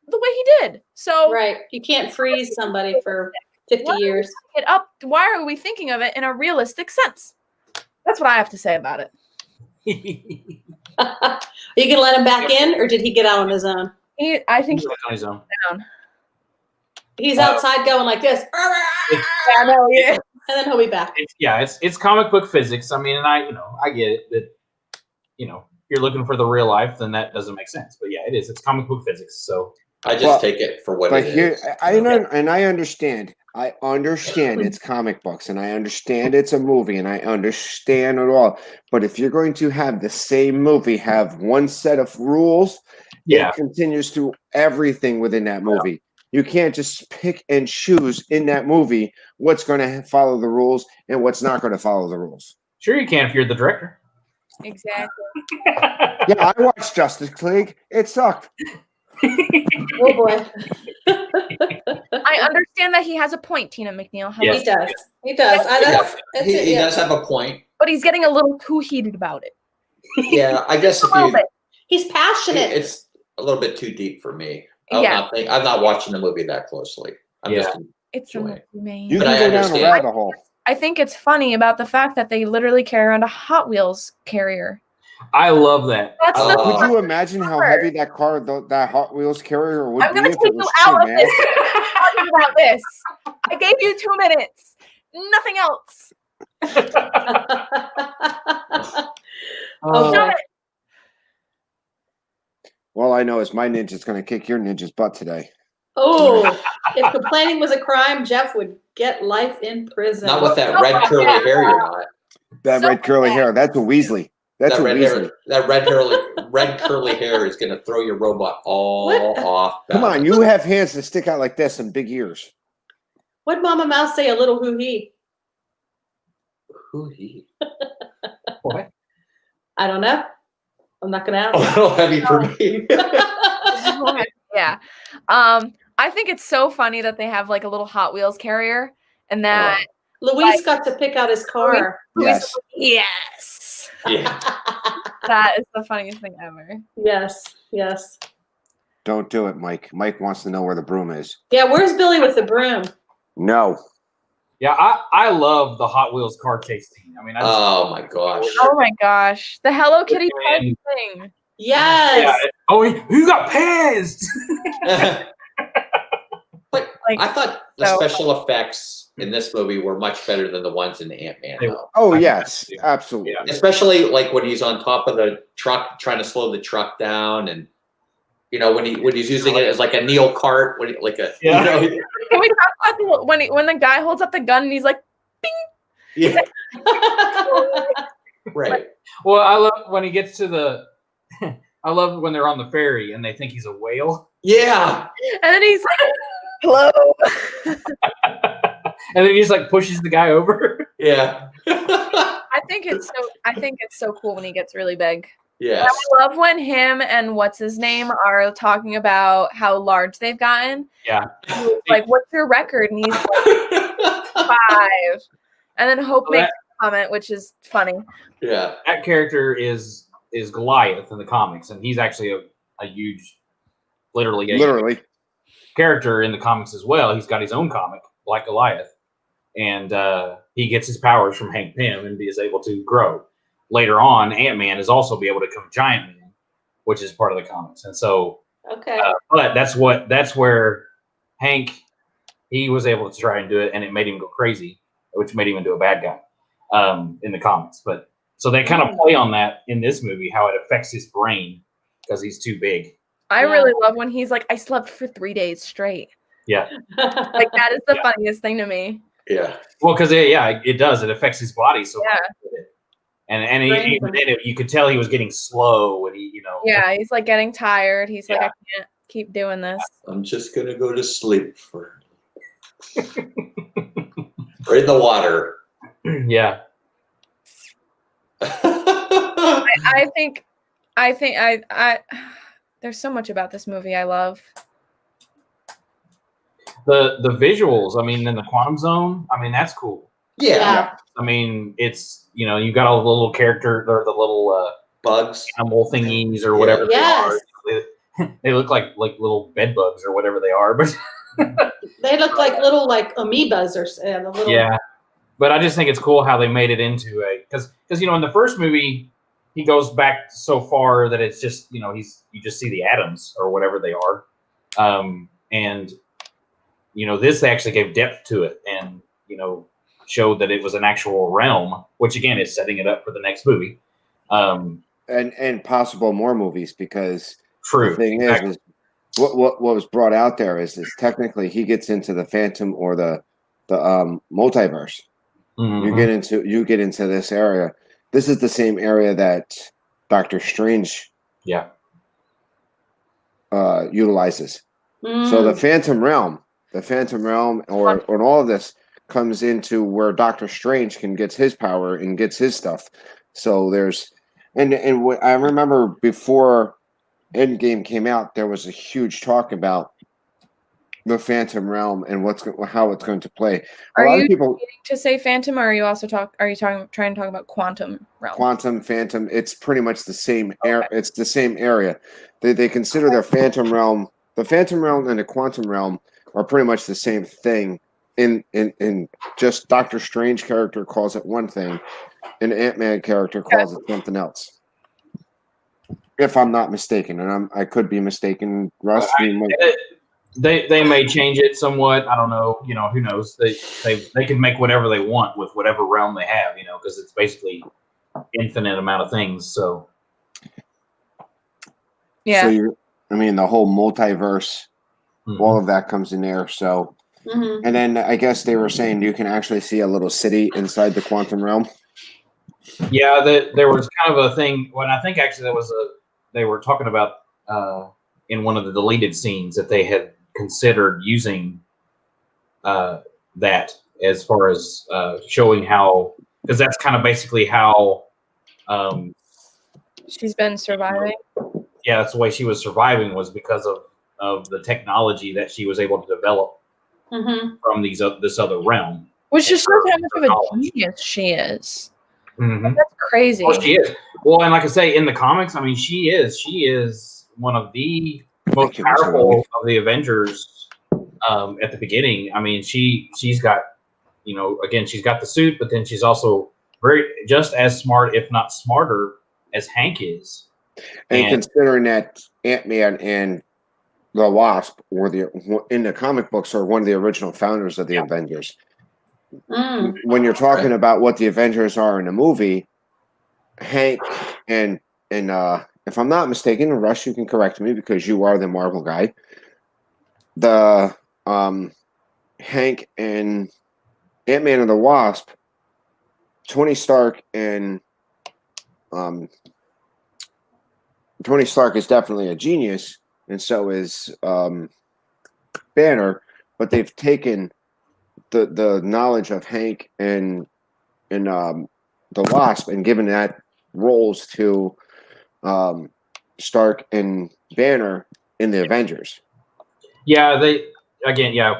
the way he did. So Right. You can't freeze somebody for 50 years. It up. Why are we thinking of it in a realistic sense? That's what I have to say about it. Are you gonna let him back in, or did he get out on his own? I think he's on his own. down. He's outside going like this. I know, yeah. And then he'll be back. It's comic book physics. I mean, and I get it that you're looking for the real life, then that doesn't make sense. But yeah, it is. It's comic book physics. So I just take it for what it is. I understand. I understand it's comic books, and I understand it's a movie, and I understand it all. But if you're going to have the same movie have one set of rules, it continues through everything within that movie. You can't just pick and choose in that movie what's going to follow the rules and what's not going to follow the rules. Sure, you can if you're the director. Exactly. Yeah, I watched Justice League. It sucked. Oh boy. I understand that he has a point, Tina McNeil. Yes. He does. He does. He does have a point. But he's getting a little too heated about it. Yeah, I guess He's passionate. It's a little bit too deep for me. I'm not watching the movie that closely. It's a movie, man. You can go down a rabbit hole. I think it's funny about the fact that they literally carry around a Hot Wheels carrier. I love that. Could you imagine how heavy that Hot Wheels carrier would be if it was out of this. Talking about this. I gave you 2 minutes. Nothing else. Okay. All I know is my ninja's going to kick your ninja's butt today. Oh, if complaining was a crime, Jeff would get life in prison. Not with that red curly hair you're not. That red curly hair. That's a Weasley. That's a Weasley. That red curly hair is going to throw your robot all off. Come on, you have hands that stick out like this and big ears. What'd Mama Mouse say? A little hoo-hee. Hoo-hee? What? I don't know. I'm not going to ask. A little heavy for me. Yeah. I think it's so funny that they have like a little Hot Wheels carrier and that Luis got to pick out his car. Yes. Yes. Yeah. That is the funniest thing ever. Yes. Yes. Don't do it, Mike. Mike wants to know where the broom is. Yeah, where's Billy with the broom? No. Yeah, I love the Hot Wheels car chase scene. I mean, oh my gosh. Oh my gosh. The Hello Kitty thing. Yes. Yeah. Oh, you got pissed. But I thought the special effects in this movie were much better than the ones in Ant-Man. Oh, yes. Absolutely. Yeah. Especially like when he's on top of the truck trying to slow the truck down, and when he's using it as like a Neo cart, Can we talk about when the guy holds up the gun and he's like, bing? Yeah. Right. Well, I love when he gets to I love when they're on the ferry and they think he's a whale. Yeah. And then he's like, hello. And then he just like pushes the guy over. Yeah. I think it's so cool when he gets really big. Yeah. I love when him and what's his name are talking about how large they've gotten. Yeah. Like, what's your record? And he's like 5. And then Hope makes a comment, which is funny. Yeah. That character is Goliath in the comics, and he's actually a huge, literally. character in the comics as well. He's got his own comic, Black Goliath, and he gets his powers from Hank Pym and is able to grow. Later on, Ant-Man is also be able to become Giant Man, which is part of the comics. And so, Okay. but that's where Hank, he was able to try and do it, and it made him go crazy, which made him into a bad guy in the comics. But so they kind of play on that in this movie, how it affects his brain because he's too big. I really love when he's like, I slept for 3 days straight. Yeah. Like, that is the funniest thing to me. Yeah. Well, because it does. It affects his body so much. And you could tell he was getting slow, and Yeah, he's like getting tired. He's like, I can't keep doing this. I'm just gonna go to sleep for. Or in the water. Yeah. I think there's so much about this movie I love. The visuals, I mean, in the quantum zone, I mean, that's cool. Yeah. I mean, it's, you got all the little character or the little bugs, animal thingies or whatever they are. They look like little bed bugs or whatever they are, but they look like little amoebas or the little. Yeah, but I just think it's cool how they made it into because in the first movie he goes back so far that it's just you just see the atoms or whatever they are, and this actually gave depth to it and showed that it was an actual realm, which again is setting it up for the next movie, and possible more movies because the thing is what was brought out there is technically he gets into the Phantom or the multiverse. Mm-hmm. You get into this area. This is the same area that Doctor Strange utilizes. So the Phantom Realm or all of this comes into where Doctor Strange can get his power and gets his stuff. So there's and what I remember before Endgame came out, there was a huge talk about the Phantom Realm and how it's going to play. Are you meaning to say Phantom, or are you also trying to talk about Quantum Realm? Quantum, Phantom, it's pretty much the same area. It's the same area. They consider their Phantom Realm, the Phantom Realm and the Quantum Realm are pretty much the same thing. In just Doctor Strange character calls it one thing, and Ant-Man character calls it something else. If I'm not mistaken, and I could be mistaken, Russ. They may change it somewhat. I don't know. Who knows? They can make whatever they want with whatever realm they have. Because it's basically infinite amount of things. So yeah. So the whole multiverse, all of that comes in there. So, and then I guess they were saying you can actually see a little city inside the quantum realm. Yeah, there was kind of a thing when I think actually they were talking about in one of the deleted scenes that they had considered using that as far as showing how, because that's kind of basically how she's been surviving. Yeah, that's the way she was surviving, was because of the technology that she was able to develop from this other realm. Which just shows how much of a genius she is. Mm-hmm. That's crazy. Well, she is. Well, and like I say, in the comics, I mean, she is one of the most powerful of the Avengers at the beginning. I mean, she's got, again, she's got the suit, but then she's also just as smart, if not smarter, as Hank is. And considering that Ant-Man and the Wasp were in the comic books are one of the original founders of the Avengers. When you're talking about what the Avengers are in the movie, Hank and if I'm not mistaken, Russ, you can correct me because you are the Marvel guy. The Hank and Ant-Man and the Wasp, Tony Stark is definitely a genius, and so is Banner. But they've taken the knowledge of Hank and the Wasp and given that roles to Stark and Banner in the Avengers. Yeah,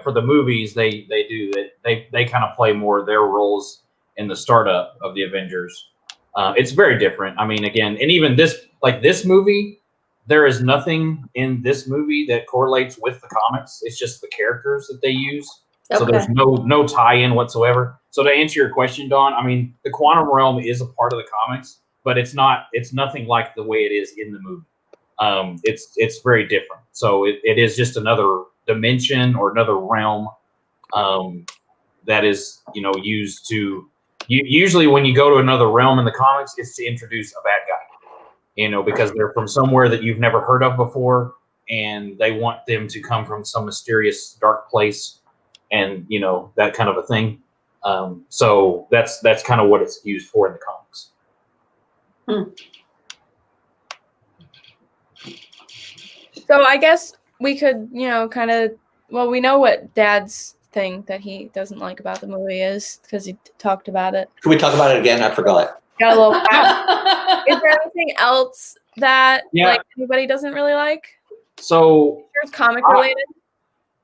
for the movies they do that. They kind of play more their roles in the startup of the Avengers. It's very different. I mean, again, and even this movie, there is nothing in this movie that correlates with the comics. It's just the characters that they use. So there's no tie-in whatsoever. So to answer your question, Dawn, I mean, the quantum realm is a part of the comics, but it's nothing like the way it is in the movie. It's very different. So it is just another dimension or another realm that is, used to. Usually when you go to another realm in the comics, it's to introduce a bad guy, because they're from somewhere that you've never heard of before, and they want them to come from some mysterious dark place, and that kind of a thing. So that's kind of what it's used for in the comics. So I guess we could, kind of. Well, we know what Dad's thing that he doesn't like about the movie is because he talked about it. Can we talk about it again? I forgot. Got a little. Is there anything else that anybody doesn't really like? So it's comic related.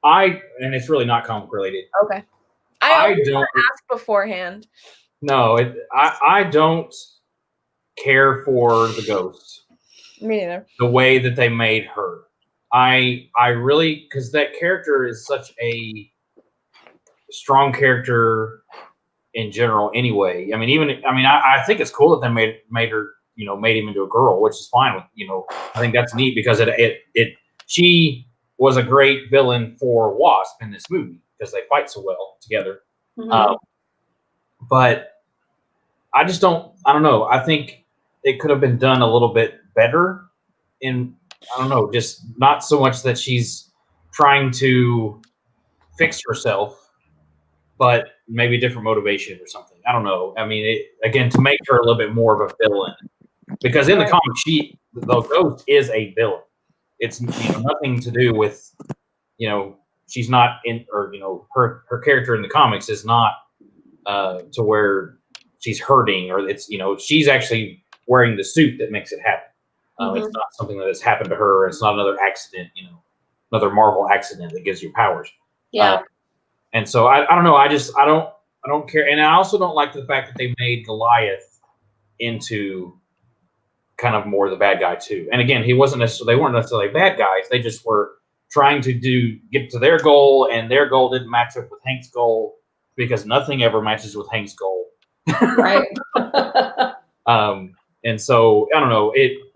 And it's really not comic related. Okay. I don't ask beforehand. No, I don't care for the ghost. Me neither. The way that they made her. I really, because that character is such a strong character in general anyway. I think it's cool that they made her, made him into a girl, which is fine with, I think that's neat because she was a great villain for Wasp in this movie because they fight so well together. Mm-hmm. But I don't know. I think it could have been done a little bit better just not so much that she's trying to fix herself, but maybe a different motivation or something. I don't know. I mean, to make her a little bit more of a villain, because in the comics, the ghost is a villain. It's nothing to do with, she's not in, or her character in the comics is not to where she's hurting, or it's she's actually wearing the suit that makes it happen. It's not something that has happened to her. It's not another accident, another Marvel accident that gives you powers. Yeah. And so I don't know. I don't care. And I also don't like the fact that they made Goliath into kind of more the bad guy too. And again, they weren't necessarily bad guys. They just were trying to get to their goal, and their goal didn't match up with Hank's goal because nothing ever matches with Hank's goal. Right. And so I don't know.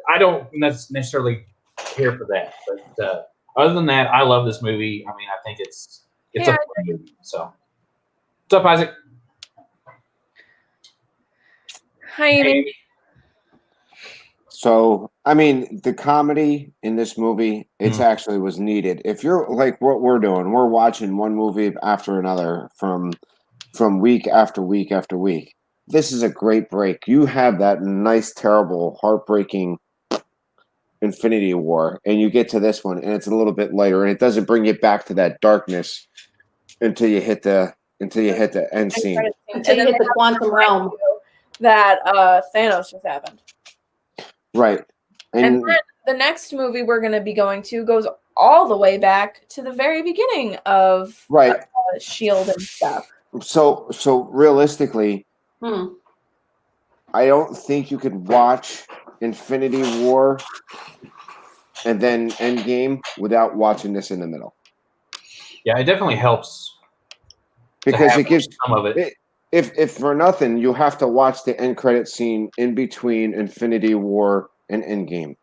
I don't necessarily care for that, but other than that, I love this movie. I mean, I think it's a fun movie. So, what's up, Isaac? Hi, Amy. So, I mean, the comedy in this movie, it's actually was needed. If you're like what we're doing, we're watching one movie after another from week after week after week. This is a great break. You have that nice, terrible, heartbreaking Infinity War, and you get to this one, and it's a little bit lighter, and it doesn't bring you back to that darkness until you hit the end scene. Until you hit the quantum realm. That Thanos just happened. Right. And then the next movie we're going to be going to goes all the way back to the very beginning of S.H.I.E.L.D. and stuff. So realistically, I don't think you could watch Infinity War and then Endgame without watching this in the middle. Yeah, it definitely helps because it gives some of it. If for nothing, you have to watch the end credit scene in between Infinity War and Endgame.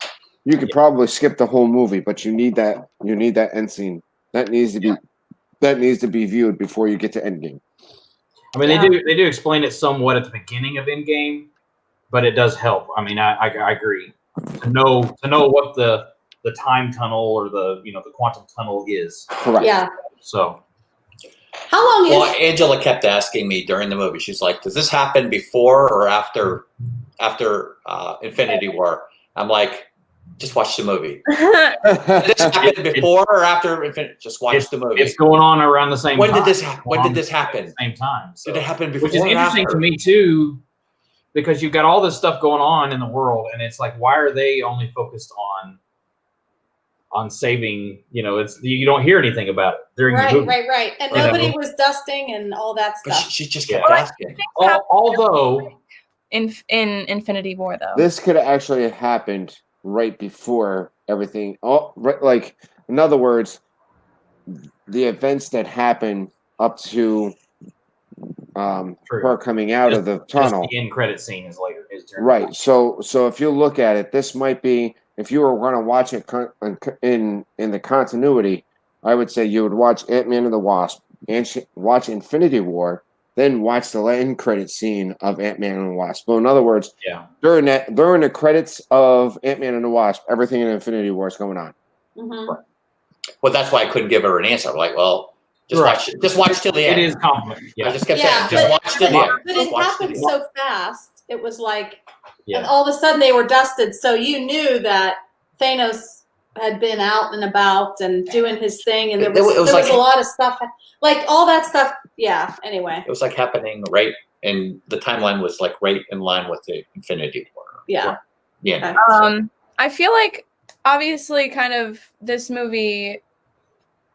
You could probably skip the whole movie, but you need that end scene. That needs to be viewed before you get to Endgame. I mean, they do explain it somewhat at the beginning of Endgame, but it does help. I mean, I agree to know what the time tunnel or the quantum tunnel is. Correct. Yeah. So. How long is? Well, Angela kept asking me during the movie. She's like, "Does this happen before or after Infinity War?" I'm like, "Just watch the movie." Did this happen before or after Infinity? Just watch the movie. It's going on around the same time. When did this happen? At the same time. So. Did it happen before? Which is interesting to me too, because you've got all this stuff going on in the world, and it's like, why are they only focused on saving? You don't hear anything about it during the movie. Right. And nobody was dusting and all that But stuff. she just kept asking. Although in Infinity War, though, this could have actually happened right before everything. Oh, right, like in other words, the events that happen up to True. her coming out of the tunnel. Just the end credit scene is later. Is during Right. So if you look at it, this might be if you were going to watch it in the continuity, I would say you would watch Ant-Man and the Wasp and watch Infinity War, then watch the end credit scene of Ant-Man and the Wasp. So in other words, yeah. during the credits of Ant-Man and the Wasp, everything in Infinity War is going on. Mhm. Well, that's why I couldn't give her an answer. I'm like, well, just watch till the end. It is complicated. I Yeah. just kept Yeah, saying, just watch till the end. But Just it watch till happened the end. so fast. It was like, and Yeah. all of a sudden they were dusted. So you knew that Thanos had been out and about and doing his thing, and there was like- a lot of stuff, like all that stuff. Yeah. Anyway. It was like happening right, and the timeline was like right in line with the Infinity War. Yeah. Yeah. Okay. I feel like obviously kind of this movie,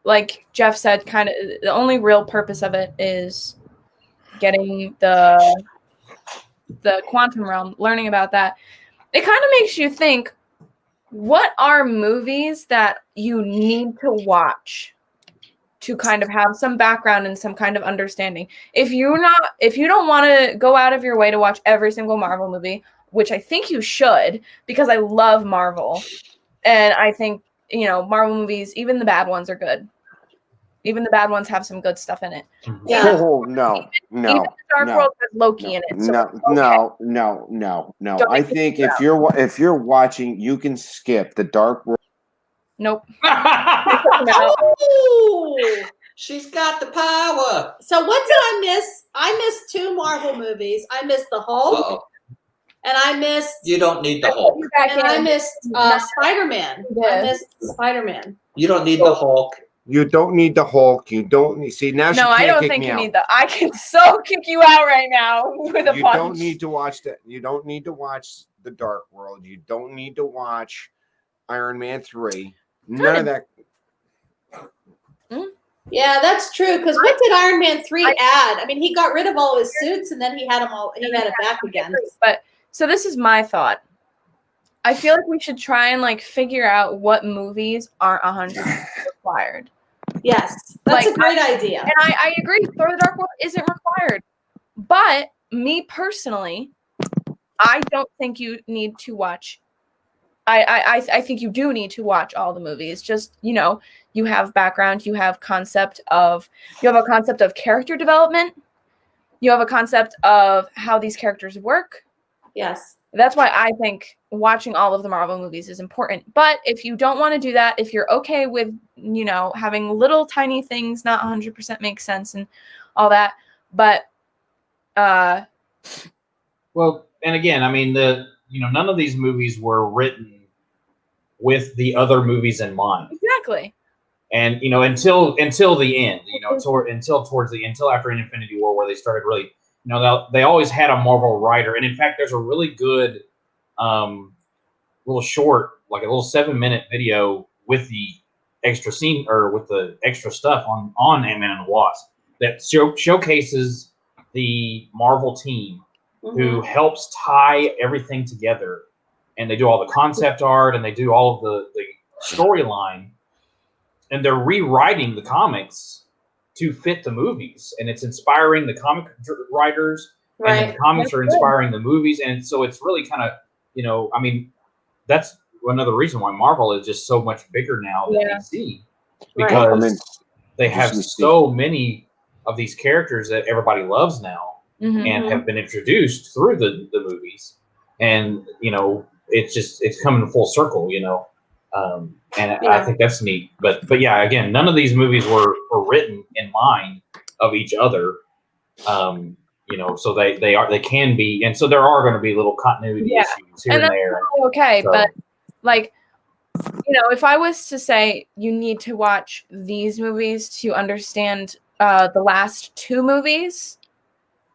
like Jeff said, kind of the only real purpose of it is getting the quantum realm, learning about that. It kind of makes you think, what are movies that you need to watch to kind of have some background and some kind of understanding? If you don't want to go out of your way to watch every single Marvel movie, which I think you should, because I love Marvel, and I think, Marvel movies, even the bad ones, are good. Even the bad ones have some good stuff in it. Yeah. Oh no. Even the Dark World has Loki in it. So No. Don't I make me think think if you're watching, you can skip the Dark World. nope. Ooh. She's got the power. So what did I miss? I missed 2 Marvel movies. I missed the Hulk, Uh-oh. and I missed You don't need the Hulk. and I missed Spider-Man. I missed Spider-Man. You don't need the Hulk. You don't need the Hulk. You don't need. See now. No, she can't I don't kick think me you out. need that. I can so kick you out right now with a You punch. don't need to watch that. You don't need to watch the Dark World. You don't need to watch Iron Man 3. None of that. Yeah, that's true. Because what did Iron Man 3 add? I mean, he got rid of all his suits, and then he had them all. He had it back again. But so this is my thought. I feel like we should try and figure out what movies aren't 100% required. Yes, that's a great idea. And I agree. Thor: The Dark World isn't required. But me personally, I don't think you need to watch. I think you do need to watch all the movies. Just, you have background, you have a concept of character development, you have a concept of how these characters work. Yes. That's why I think watching all of the Marvel movies is important. But if you don't want to do that, if you're okay with, having little tiny things not 100% make sense and all that, but well, and again, I mean, none of these movies were written with the other movies in mind. Exactly. And until the end, until after Infinity War, where they started really, they always had a Marvel writer. And in fact, there's a really good little short, like a little 7-minute video with the extra scene or with the extra stuff on Ant-Man and the Wasp that showcases the Marvel team who helps tie everything together. And they do all the concept art and they do all of the storyline, and they're rewriting the comics to fit the movies. And it's inspiring the comic writers, and the comics are inspiring the movies. And so it's really kind of, I mean, that's another reason why Marvel is just so much bigger now than DC, because they have so many of these characters that everybody loves now and have been introduced through the movies. And, it's coming full circle, I think that's neat. But yeah, again, none of these movies were written in mind of each other. So they can be, and so there are going to be little continuity issues here and there. Okay, so. But if I was to say you need to watch these movies to understand the last 2 movies,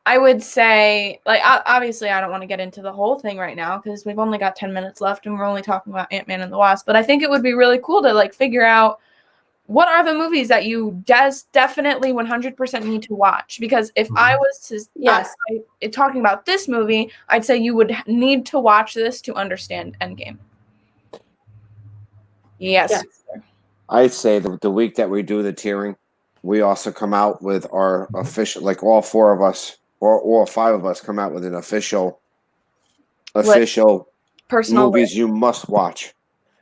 I would say, obviously I don't want to get into the whole thing right now because we've only got 10 minutes left and we're only talking about Ant-Man and the Wasp, but I think it would be really cool to figure out what are the movies that you definitely 100% need to watch. Because if I was to talking about this movie, I'd say you would need to watch this to understand Endgame. Yes. Yes. I'd say the week that we do the tiering, we also come out with our official, like all 4 of us or all 5 of us come out with an official Personal movies you must watch.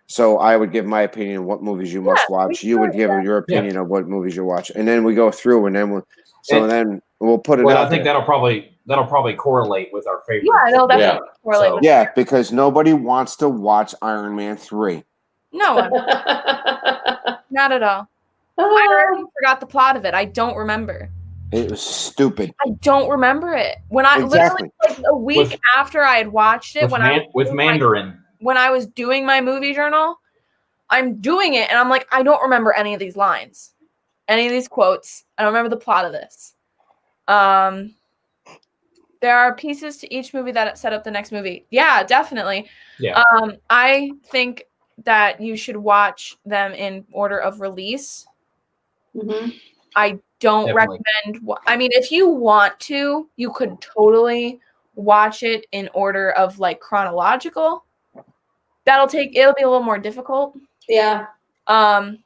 So I would give my opinion on what movies you must watch. You would give your opinion of what movies you watch, and then we go through, and then then we'll put it Well, out I think there. that'll probably correlate with our favorite. Yeah, it'll definitely correlate with Yeah, because nobody wants to watch Iron Man 3. No one. Not at all. I already forgot the plot of it. I don't remember. It was stupid. I don't remember it. When I literally like a week after I had watched it, with Mandarin. When I was doing my movie journal, I'm doing it and I'm like, I don't remember any of these lines, any of these quotes. I don't remember the plot of this. There are pieces to each movie that set up the next movie. Yeah, definitely. Yeah. I think that you should watch them in order of release. Mm-hmm. I don't recommend. I mean, if you want to, you could totally watch it in order of like chronological. It'll be a little more difficult. Yeah. But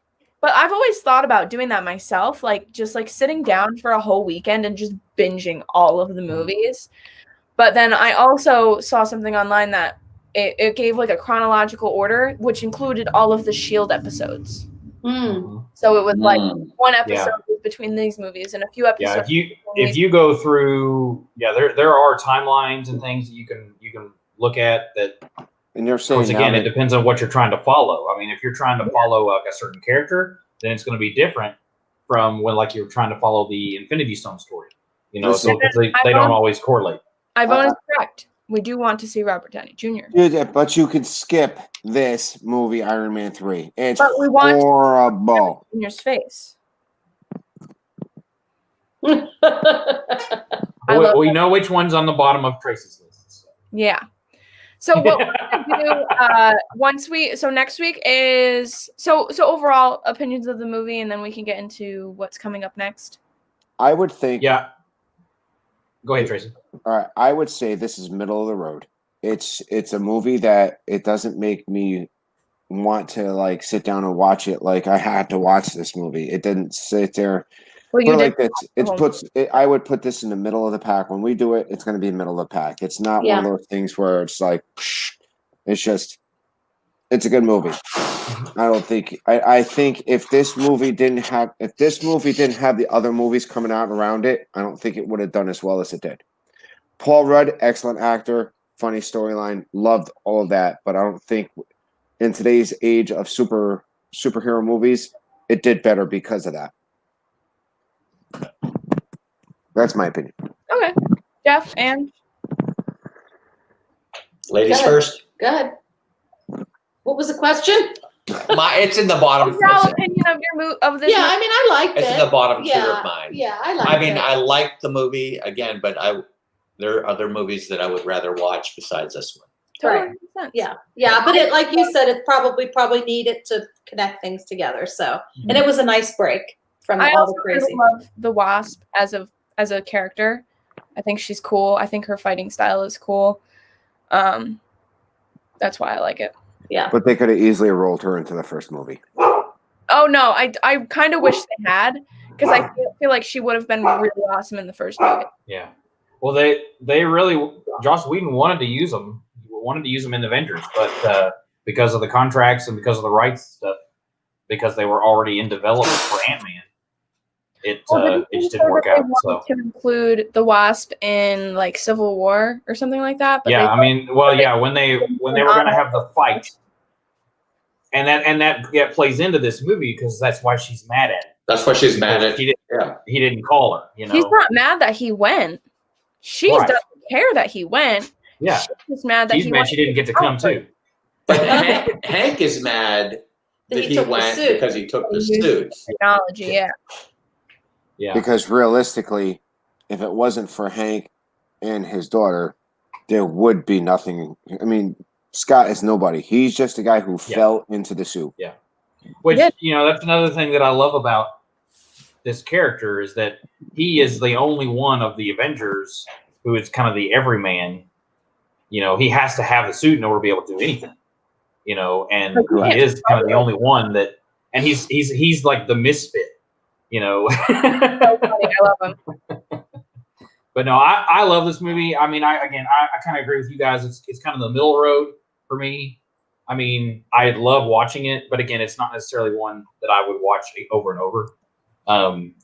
I've always thought about doing that myself, like just like sitting down for a whole weekend and just binging all of the movies. But then I also saw something online that it gave like a chronological order, which included all of the S.H.I.E.L.D. episodes. Mm. So it was like one episode between these movies and a few episodes. Yeah, if you go through, there are timelines and things that you can look at that. And you're saying, again, it depends on what you're trying to follow. I mean, if you're trying to follow like a certain character, then it's going to be different from when like you're trying to follow the Infinity Stone story. You know, so they don't always correlate. Ivone is correct. We do want to see Robert Downey Jr. But you could skip this movie, Iron Man 3. It's we want horrible. In your face. We know which one's on the bottom of Tracy's list. So. Yeah. So what we're gonna do next week is so overall opinions of the movie, and then we can get into what's coming up next. I would think. Yeah. Go ahead, Tracy. All right. I would say this is middle of the road. It's a movie that it doesn't make me want to like sit down and watch it. Like I had to watch this movie. It didn't sit there. Well, you like this. I would put this in the middle of the pack. When we do it, it's going to be middle of the pack. It's not one of those things where it's like, it's a good movie. I don't think. I think if this movie didn't have the other movies coming out around it, I don't think it would have done as well as it did. Paul Rudd, excellent actor, funny storyline, loved all of that, but I don't think in today's age of superhero movies, it did better because of that. That's my opinion. Okay. Jeff and ladies first. Go ahead. What was the question? It's in the bottom. Overall opinion of your of this. Yeah, I mean, I liked it. It's in the bottom tier of mine. Yeah, I liked it. I mean, I liked the movie again, but there are other movies that I would rather watch besides this one. Right. Yeah, but it, like you said, it probably needed to connect things together. So, and it was a nice break from all the crazy. I love the Wasp as a character. I think she's cool. I think her fighting style is cool. That's why I like it. Yeah. But they could have easily rolled her into the first movie. Oh no, I kind of wish they had, because I feel like she would have been really awesome in the first movie. Yeah. Well, they really, Joss Whedon wanted to use them in the Avengers, but because of the contracts and because of the rights stuff, because they were already in development for Ant-Man, it just didn't work out. So to include the Wasp in like Civil War or something like that. But when they were going to have the fight, and that plays into this movie because that's why she's mad at it. That's why she's mad at he didn't call her. You know, he's not mad that he went. She doesn't care that he went. Yeah, she's mad that she didn't get to come too. But Hank is mad that he went because he took the suit. Technology, yeah. Yeah. Because realistically, if it wasn't for Hank and his daughter, there would be nothing. I mean, Scott is nobody. He's just a guy who fell into the suit. Yeah. Which, that's another thing that I love about this character is that he is the only one of the Avengers who is kind of the everyman. You know, he has to have the suit in order to be able to do anything. you know, and Like, he is kind of the only one that, and he's like the misfit, you know. So funny. I love him. But no, I love this movie. I mean, I kind of agree with you guys. It's kind of the middle road for me. I mean, I love watching it, but again, it's not necessarily one that I would watch over and over.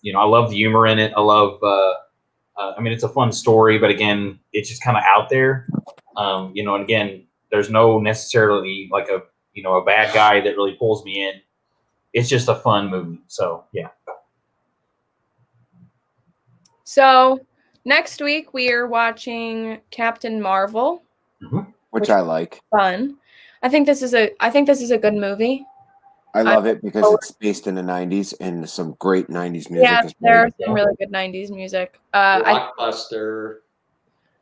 You know, I love the humor in it. I love. I mean, it's a fun story, but again, it's just kind of out there. You know, and again, there's no necessarily like a bad guy that really pulls me in. It's just a fun movie. So yeah. So next week we are watching Captain Marvel, which I like. fun. I think this is a good movie. I love it because it's based in the 90s and some great 90s music. Yeah, is there are made. some really good 90s music. I Blockbuster.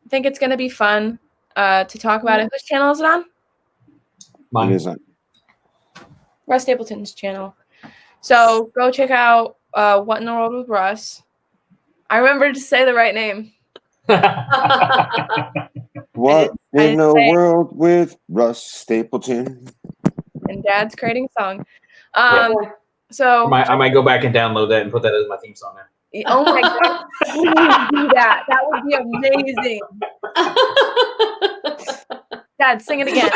think it's going to be fun to talk about it. Whose channel is it on? It isn't. Russ Stapleton's channel. So go check out What in the World with Russ. I remember to say the right name. What in the world with Russ Stapleton? And Dad's creating a song. Yeah. So I might go back and download that and put that as my theme song now. oh my God, please do that. That would be amazing. Dad, sing it again.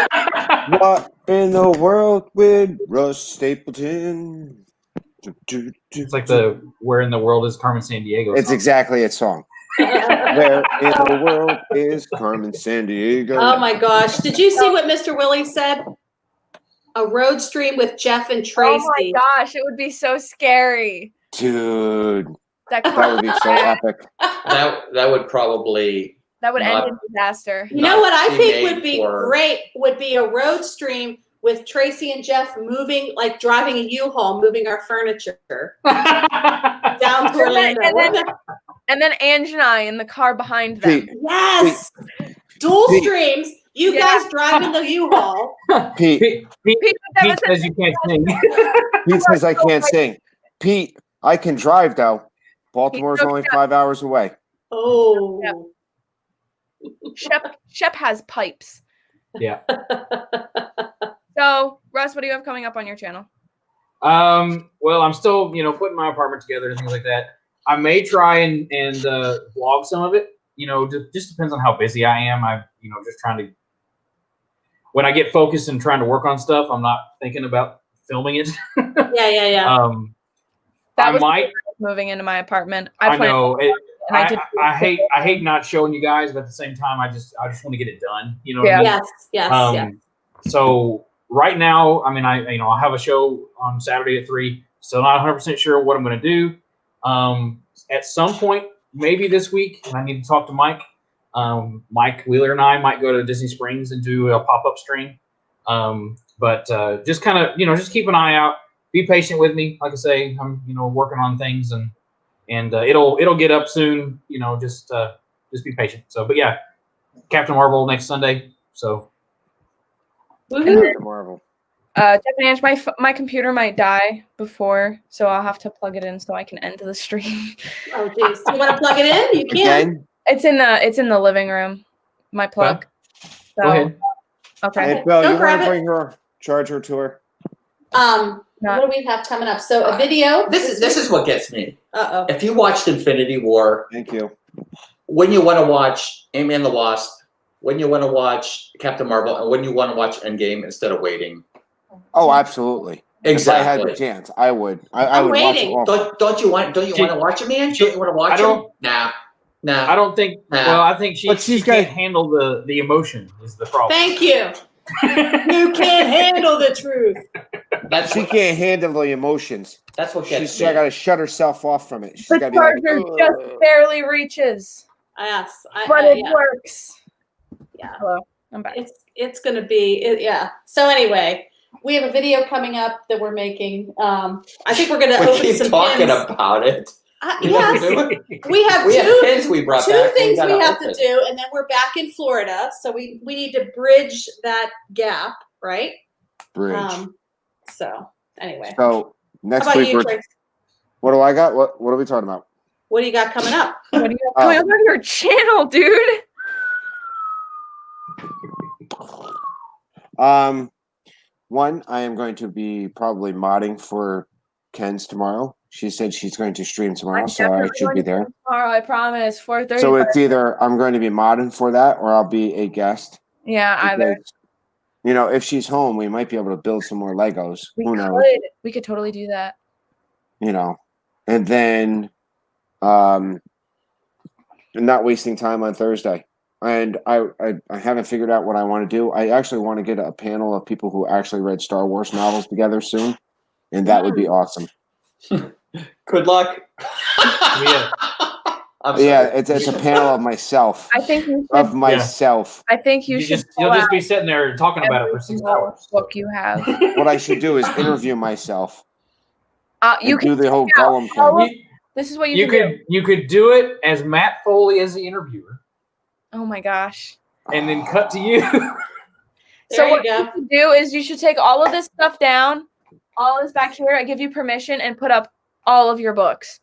What in the world with Russ Stapleton? It's like Where in the World is Carmen Sandiego? It's exactly its song. Where in the world is Carmen Sandiego? Oh my gosh. Did you see what Mr. Willie said? A road stream with Jeff and Tracy. Oh my gosh, it would be so scary. Dude, That would be so epic. That would probably That would end Not- in disaster. You know what I Not think made would be for- great would be a road stream with Tracy and Jeff moving, like driving a U-Haul, moving our furniture down to Orlando. And then Ange and I in the car behind them. Pete, Yes, dual Pete. streams. You guys driving the U-Haul. Pete, Pete says you can't sing. Pete says I can't sing. Pete, I can drive though. Baltimore's only 5 hours away. Oh. Shep has pipes. Yeah. So, Russ, what do you have coming up on your channel? Well, I'm still, putting my apartment together and things like that. I may try and vlog some of it. Just depends on how busy I am. I'm, just trying to. When I get focused and trying to work on stuff, I'm not thinking about filming it. Yeah. That was might moving into my apartment. I know. I hate hate not showing you guys, but at the same time, I just want to get it done. You know what I mean? Yes. So right now, I mean, I have a show on Saturday at 3. Still not 100% sure what I'm going to do. At some point, maybe this week, and I need to talk to Mike. Mike Wheeler and I might go to Disney Springs and do a pop-up stream. But just kind of, just keep an eye out. Be patient with me. Like I say, I'm, working on things and it'll get up soon. Just be patient. So, but yeah, Captain Marvel next Sunday. So. Marvel. Jeff and Ange, my computer might die before, so I'll have to plug it in so I can end the stream. Oh, geez. Do you want to plug it in? You can. Again? It's in the living room. My plug. Go ahead. Okay. Hey, Bill, Don't you grab want to it. bring her charger to her? What do we have coming up? So a video. This is what gets me. Uh-oh. If you watched Infinity War, Thank you. when you want to watch Ant-Man and the Wasp, when you want to watch Captain Marvel, and when you want to watch Endgame instead of waiting. Oh, absolutely. If I had the chance, I would. I would waiting. watch it all. Don't you want to watch it, man? Don't you want to watch it? Nah. I don't think. Nah. Well, I think she she's can't got- handle the emotion is the problem. Thank you. You can't handle the truth. She can't handle the emotions. That's what gets She's me. got to shut herself off from it. She's The got to be like, charger just barely reaches, Yes. but it works. Yeah. Hello, I'm back. It's going to be, yeah. So anyway, we have a video coming up that we're making. I think we're going to We open keep some talking pins. about it. Yes. We have We have two pins we brought two back. things we gotta have to open. do, and then we're back in Florida. So we need to bridge that gap, right? bridge. So anyway. So next How about week, you, Trace? what do I got? What are we talking about? What do you got coming up? What do you have going on your channel, dude? one, I am going to be probably modding for Ken's tomorrow. She said she's going to stream tomorrow, so I should be there. Tomorrow, I promise. 4:30. So it's either I'm going to be modding for that, or I'll be a guest. Yeah, either. Because, you know, if she's home, we might be able to build some more Legos. Who knows? We could totally do that. You know, and then, not wasting time on Thursday. And I haven't figured out what I want to do. I actually want to get a panel of people who actually read Star Wars novels together soon, and that would be awesome. Good luck. Yeah. Yeah, it's a panel of myself. I think you should. Of myself. I think you should. You'll just be sitting there talking about it for 6 hours. Book you have. What I should do is interview myself. You can do the whole Gollum thing. This is what you can do. You could do it as Matt Foley as the interviewer, Oh my gosh. and then cut to you. So what you should do is you should take all of this stuff down, all this back here. I give you permission, and put up all of your books,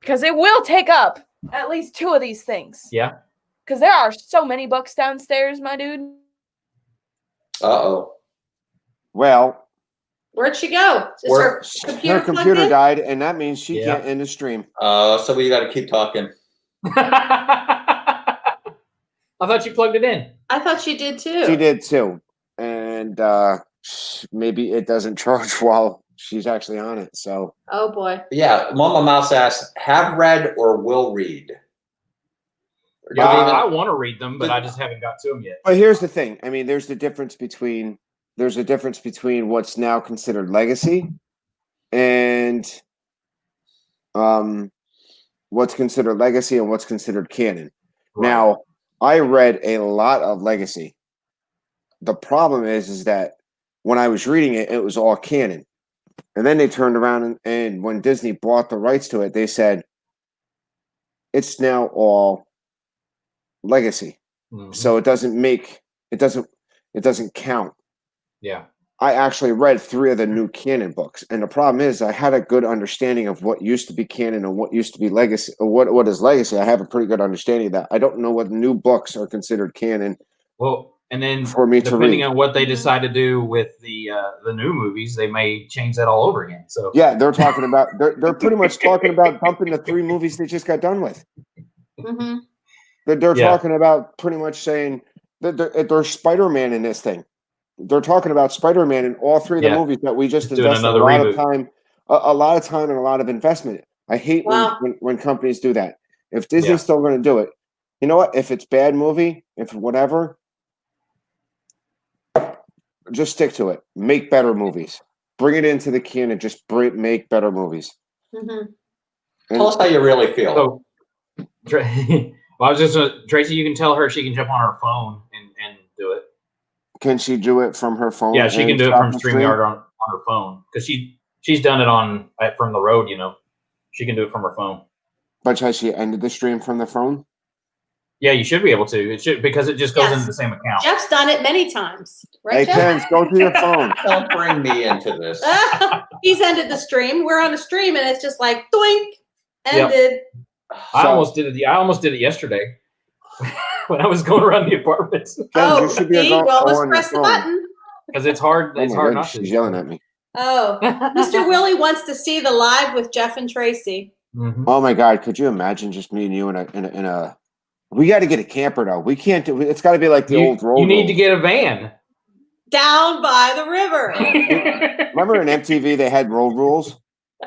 because it will take up at least 2 of these things. Yeah. Because there are so many books downstairs, my dude. Uh-oh. Well, where'd she go? Is her her computer died, and that means she can't end the stream. So we got to keep talking. I thought you plugged it in. I thought she did too. She did too, and maybe it doesn't charge while she's actually on it. So. Oh boy. Yeah, Mama Mouse asks, have read or will read? I want to read them, but I just haven't got to them yet. But here's the thing. I mean, there's a difference between what's now considered legacy and what's considered legacy and what's considered canon. Right. Now, I read a lot of legacy. The problem is that when I was reading it, it was all canon. And then they turned around and when Disney bought the rights to it, they said it's now all legacy. Mm-hmm. So it doesn't count. Yeah. I actually read 3 of the new canon books. And the problem is I had a good understanding of what used to be canon and what used to be legacy, or what is legacy. I have a pretty good understanding of that. I don't know what new books are considered canon. Well, and then for me depending on what they decide to do with the new movies, they may change that all over again. So yeah, they're talking about they're pretty much talking about dumping the 3 movies they just got done with. Mm-hmm. They're talking about pretty much saying that there's Spider-Man in this thing. They're talking about Spider-Man in all 3 of the movies that we just invested a lot of time and a lot of investment. I hate when companies do that. If Disney's still going to do it, you know what? If it's bad movie, if whatever, just stick to it. Make better movies. Bring it into the canon. Just make better movies. Mm-hmm. Tell us how you really feel. So, I was just Tracy. You can tell her she can jump on her phone and do it. Can she do it from her phone? Yeah, she can do it from StreamYard on her phone because she's done it from the road. You know, she can do it from her phone. But has she ended the stream from the phone? Yeah, you should be able to. It should because it just goes into the same account. Jeff's done it many times, right? Hey, Ken, go to your phone. Don't bring me into this. He's ended the stream. We're on a stream, and it's just like doink, ended. Yep. I almost did it. I almost did it yesterday when I was going around the apartment. Oh, let's press the button because it's hard. It's hard not to. She's yelling at me. Oh, Mr. Willie wants to see the live with Jeff and Tracy. Mm-hmm. Oh my God! Could you imagine just me and you in a? We got to get a camper though. We can't do. It's got to be like the old road. You need to get a van down by the river. Remember in MTV they had road rules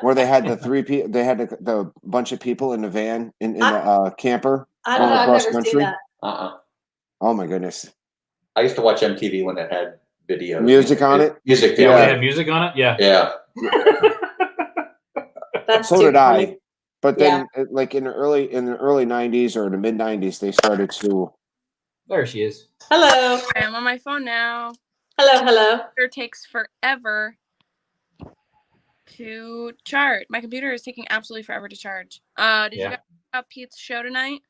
where they had the 3 people. They had the bunch of people in the van in the camper. I don't know. I've never seen that. Oh my goodness! I used to watch MTV when it had video music on it. Music. Yeah, we had music on it. Yeah. Yeah. That's so did funny. I. But then, like in the early '90s or the mid '90s, they started to. There she is. Hello. I'm on my phone now. Hello. It takes forever to charge. My computer is taking absolutely forever to charge. Did you guys have Pete's show tonight?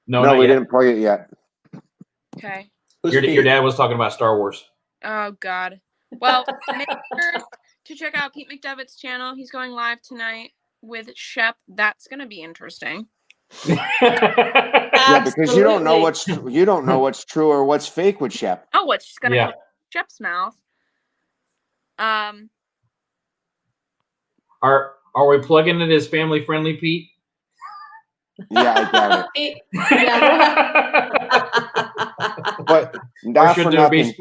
No, we didn't play it yet. Okay. Your dad was talking about Star Wars. Oh God. Well, make sure to check out Pete McDevitt's channel. He's going live tonight with Shep. That's gonna be interesting. Yeah, because you don't know what's true or what's fake with Shep. Oh, what's gonna come out of Shep's mouth? Are we plugging it as family friendly, Pete? Yeah, I doubt Yeah, we'll have- it. But not for nothing.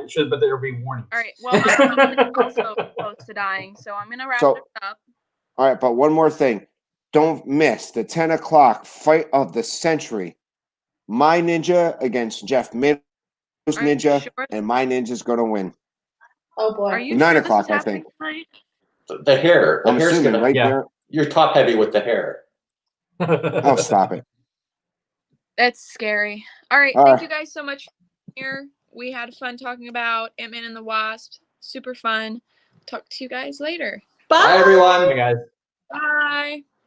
Should there be warnings? All right. Well, my phone is also close to dying, so I'm gonna wrap So- this up. All right, but one more thing. Don't miss the 10 o'clock fight of the century. My ninja against Jeff Meadows' Are you ninja, sure? and my ninja's going to win. Oh boy. Are you 9 sure o'clock, this is I happening think. tonight? The hair. The I'm hair's assuming gonna. right Yeah. there. You're top heavy with the hair. Oh, stop it. That's scary. All right. All Thank right. you guys so much for being here. We had fun talking about Ant-Man and the Wasp. Super fun. Talk to you guys later. Bye. Bye, everyone. Hey guys. Bye.